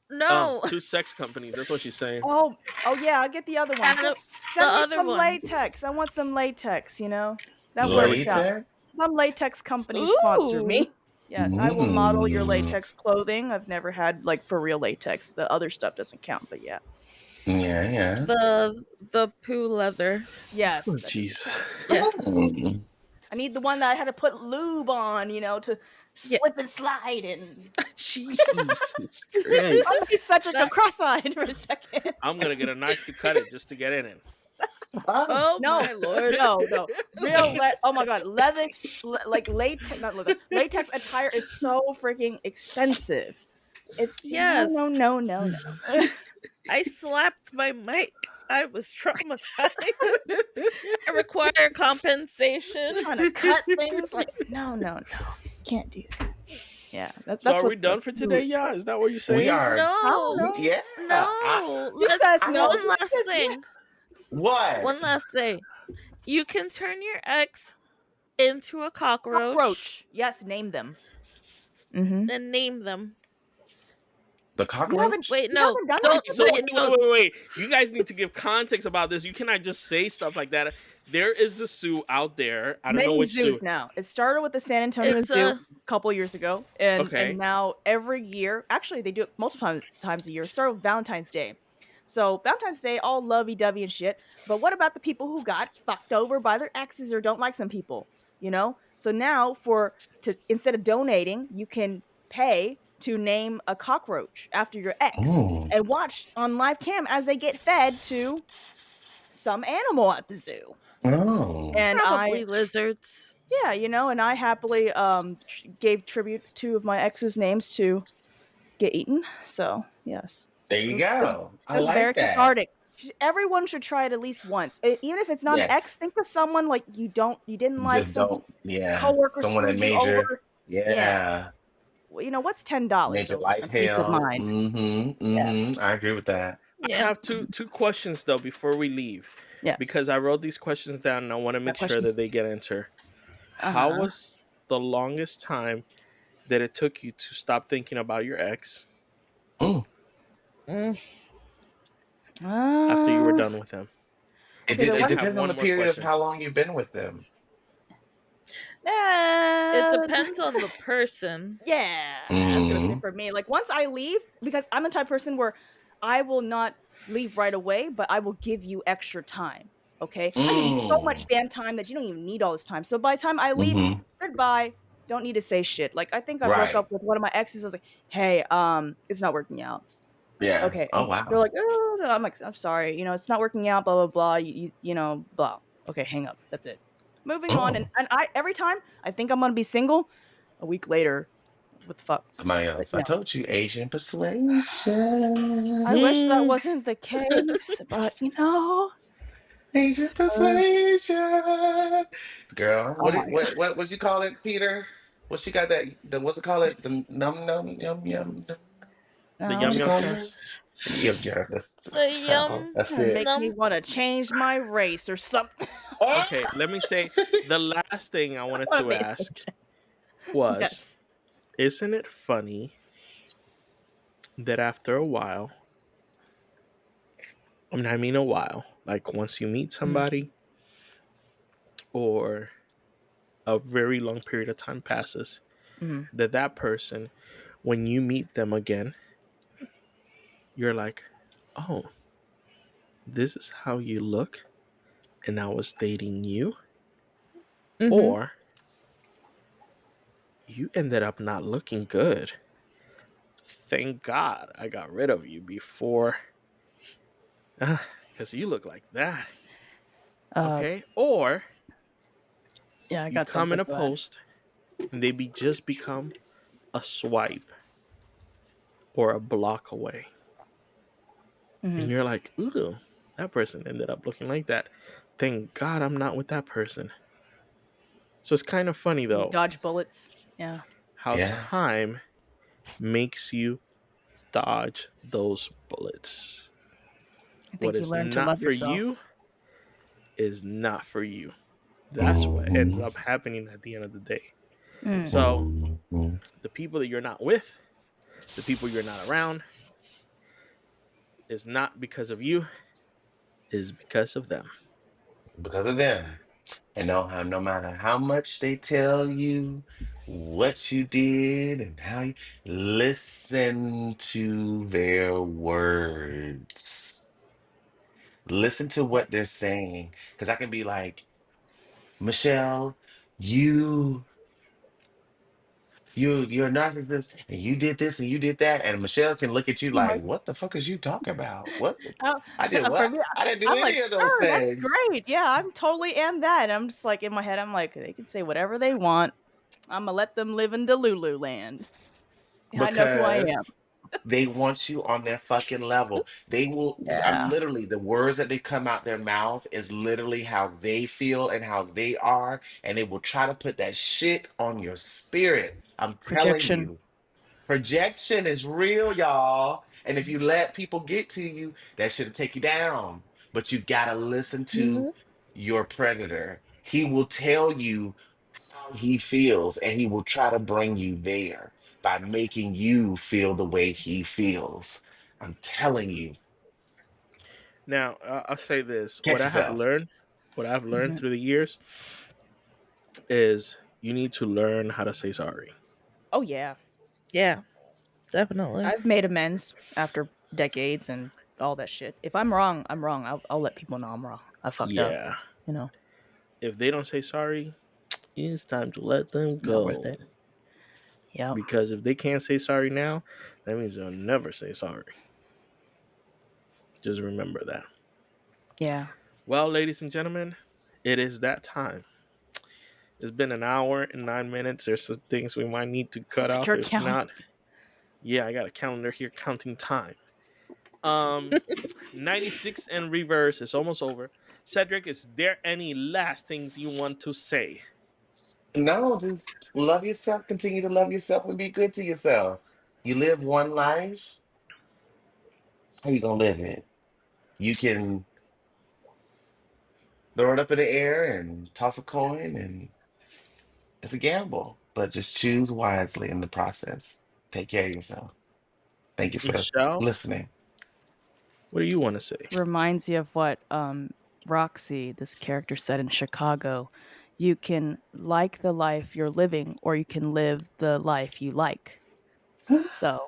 No, Two sex companies. That's what she's saying. Oh, yeah, I'll get the other one. Adam, the Send me other some one. latex. I want some latex, That There we works go. out. Latex? Some latex company sponsor Ooh, me. Yes, I will model your Mm. latex clothing. I've never had like for real latex. The other stuff doesn't count, but yeah. Yeah, yeah. the poo leather. Yes. Oh Jesus. Yes. Mm. I need the one that I had to put lube on, to Yeah. slip and slide and Jesus Christ. I'll be such like a cross-eyed for a second. I'm gonna get a knife to cut it just to get in it. Ah, Oh No, my lord. no. Oh my god, like latex, not leather. Latex attire is so freaking expensive. It's Yes. no. I slapped my mic. I was traumatized. I require compensation. Trying to cut things like no, can't do that. Yeah, So that's are what we done for today, yeah? Is that what you're saying? we are. No, Yeah. no. He Let's says no, one he last says thing. What? One last thing. You can turn your ex into a cockroach, Cockroach. Yes, name them. Mm-hmm. and name them. The You cockroach? Wait, you no, haven't done don't. that So yet. Wait, no. wait. You guys need to give context about this. You cannot just say stuff like that. There is a zoo out there. I don't know Many which zoos zoo. now. It started with the San Antonio It's Zoo a couple years ago, and Okay. now every year, actually they do it multiple times a year. It started with Valentine's Day. So Valentine's Day, all lovey-dovey and shit. But what about the people who got fucked over by their exes or don't like some people? you know? So now for to instead of donating, you can pay to name a cockroach after your ex Mm. and watch on live cam as they get fed to some animal at the zoo. Oh. And I Probably lizards. yeah, and I happily gave tribute to two of my ex's names to get eaten. So, yes. There It you was it was, go. I it was like very that. cathartic. Everyone should try it at least once. Even if it's not an ex, Yes. think of someone like you didn't like, Just some don't, yeah. coworker Someone that screwed you made your, over. Yeah. yeah, Well, what's $10 made your over life some peace of hell. mind? Mm-hmm. Yes. Mm-hmm. I agree with that. I Yeah. have two questions though before we leave, Yes. because I wrote these questions down and I want to Got make sure that questions? they get answered. How Uh-huh. was the longest time that it took you to stop thinking about your ex Mm. Mm. after you were Uh, done with him? It okay, did. the And It I one have depends on one the more period of question. how long you've been with them. It uh, depends on the person. Yeah, I was gonna say Mm-hmm. for me, like once I leave, because I'm the type of person where I will not leave right away, but I will give you extra time. Okay, I give you so much Mm. damn time that you don't even need all this time. So by the time I leave, Mm-hmm. goodbye. Don't need to say shit. Like I think I broke Right. up with one of my exes. I was like, hey, it's not working out. Yeah. Okay, Oh and they're wow. like, oh, no. I'm like, I'm sorry, it's not working out. Blah blah blah. Blah. Okay, hang up. That's it. Moving on, and Oh. I every time I think I'm gonna be single, a week later, what the fuck? Somebody But else. I no. told you, Asian persuasion. I wish that Hmm. wasn't the case, but Asian uh, persuasion. Girl, oh what my it, what you call it, Peter? What she got that the what's it call it? The num yum yum. The What yum you god. yum call that? cans. Yeah, yeah, that's The child. yum That's Gonna it. make me num. want to change my race or something. Oh! Okay, let me say the last thing I I wanted wanna to be ask was, yes. isn't it funny that after a while, I mean a while, like once you meet Mhm, somebody or a very long period of time passes, mhm. that person, when you meet them again, you're like, oh, this is how you look, and I was dating you, Mm-hmm. or you ended up not looking good. Thank God I got rid of you before, because you look like that. Uh, Okay, or yeah, I you got come in something a for that. post and they just become a swipe or a block away, and Mhm. you're like, ooh, that person ended up looking like that. Thank God I'm not with that person. So it's kind of funny You though dodge bullets. Yeah, how Yeah. time makes you dodge those bullets. I What think you is learn to not love for yourself. you is not for you. That's what ends Mm-hmm. up happening at the end of the day. Mm. So Mm-hmm. the people that you're not with, the people you're not around, is not because of you, is because of them. Because of them. And no matter how much they tell you what you did and how you listen to their words. Listen to what they're saying. Because I can be like, Michelle, you you're a narcissist and you did this and you did that. And Michelle can look at you Oh my like, what the fuck is you talking about? What Oh, I did for what? me, I didn't do I'm like, any of those "Sure, that's things. great. Yeah, I'm totally am that." I'm just like in my head, I'm like, "They can say whatever they want. Imma let them live in Delulu land. I know who I Because am." they want you on their fucking level. They will, I'm Yeah, literally, the words that they come out their mouth is literally how they feel and how they are. And they will try to put that shit on your spirit. I'm telling projection. you. Projection is real, y'all. And if you let people get to you, that should take you down. But you gotta listen to Mm-hmm. your predator. He will tell you how he feels, and he will try to bring you there by making you feel the way he feels. I'm telling you, Now, I'll say this: catch yourself. what I've learned Mhm. through the years is you need to learn how to say sorry. Oh, yeah. Yeah, definitely. I've made amends after decades and all that shit. If I'm wrong, I'm wrong. I'll let people know I'm wrong. I fucked up, Yeah, you know? if they don't say sorry, It's time to let them Not worth go. it. Yep. Because if they can't say sorry now, that means they'll never say sorry. Just remember that. Yeah. Well, ladies and gentlemen, it is that time. It's been an hour and 9 minutes. There's some things we might need to cut Is off. your If count? not, yeah, I got a calendar here counting time. 96 and reverse is almost over. Cedric, is there any last things you want to say? No, just love yourself, continue to love yourself, and be good to yourself. You live one life, how you gonna live it? You can throw it up in the air and toss a coin, and it's a gamble, but just choose wisely in the process. Take care of yourself. Thank you for Michelle, listening. what do you want to say? Reminds you of what Roxy, this character, said in Chicago. You can like the life you're living, or you can live the life you like. So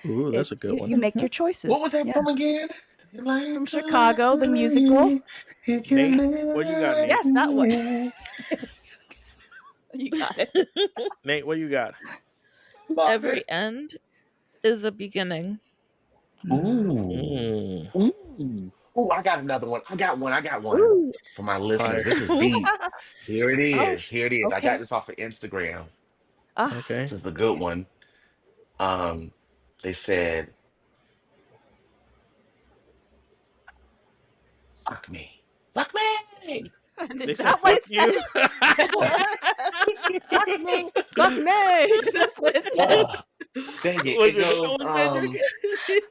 Ooh, that's a it's good you, one. you make your What was choices. that Yeah. from again? From Like the life Chicago, the you musical. live, you can Nate, what you got, Nate? Yes, that one. live. You got it. Nate, what you got? Love Every it. end is a beginning. Mm. Ooh. Mm, Ooh. Ooh, I got another one. I got one Ooh. for my listeners. fire. This is deep. Here it Oh, is. Here it is. I got okay. this off of Instagram. Ah, Okay. This is a good one. Um, they said, fuck me. Fuck me. They is said that what fuck it you. says? Fuck me. Fuck me. That's what it Ugh, says. dang it. Was it that one, Cedric?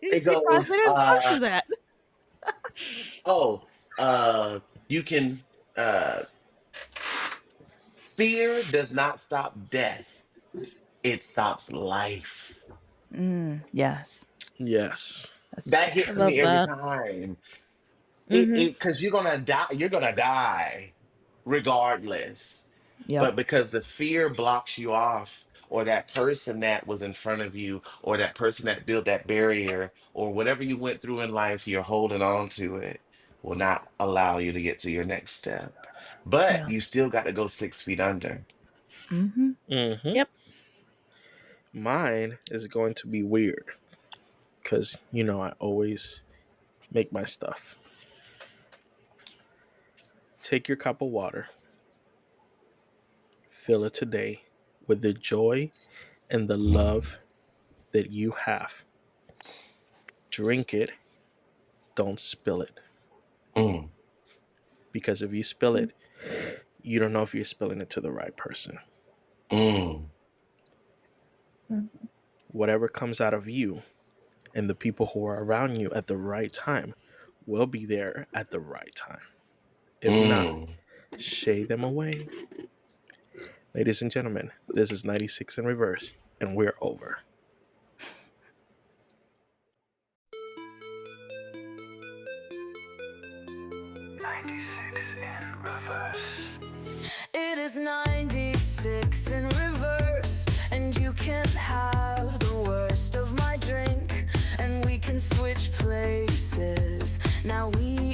It Surprised goes, they didn't censor that. oh, you can, uh, fear does not stop death. It stops life. Yes, Yes. that's so That I hits true. love me every that. time. Hmm. Because you're gonna die. You're gonna die regardless. Yep. But because the fear blocks you off, or that person that was in front of you, or that person that built that barrier, or whatever you went through in life, you're holding on to it, will not allow you to get to your next step. But Yeah. you still got to go 6 feet under. Mm-hmm. Mm-hmm. Yep. Mine is going to be weird because, I always make my stuff. Take your cup of water, fill it today with the joy and the love that you have. Drink it, don't spill it. Mm, Because if you spill it, you don't know if you're spilling it to the right person. mm, Whatever comes out of you and the people who are around you at the right time will be there at the right time. If not, mm. shade them away. Ladies and gentlemen, this is 96 in reverse, and we're over. 96 in reverse. It is 96 in reverse, and you can have the worst of my drink, and we can switch places. Now we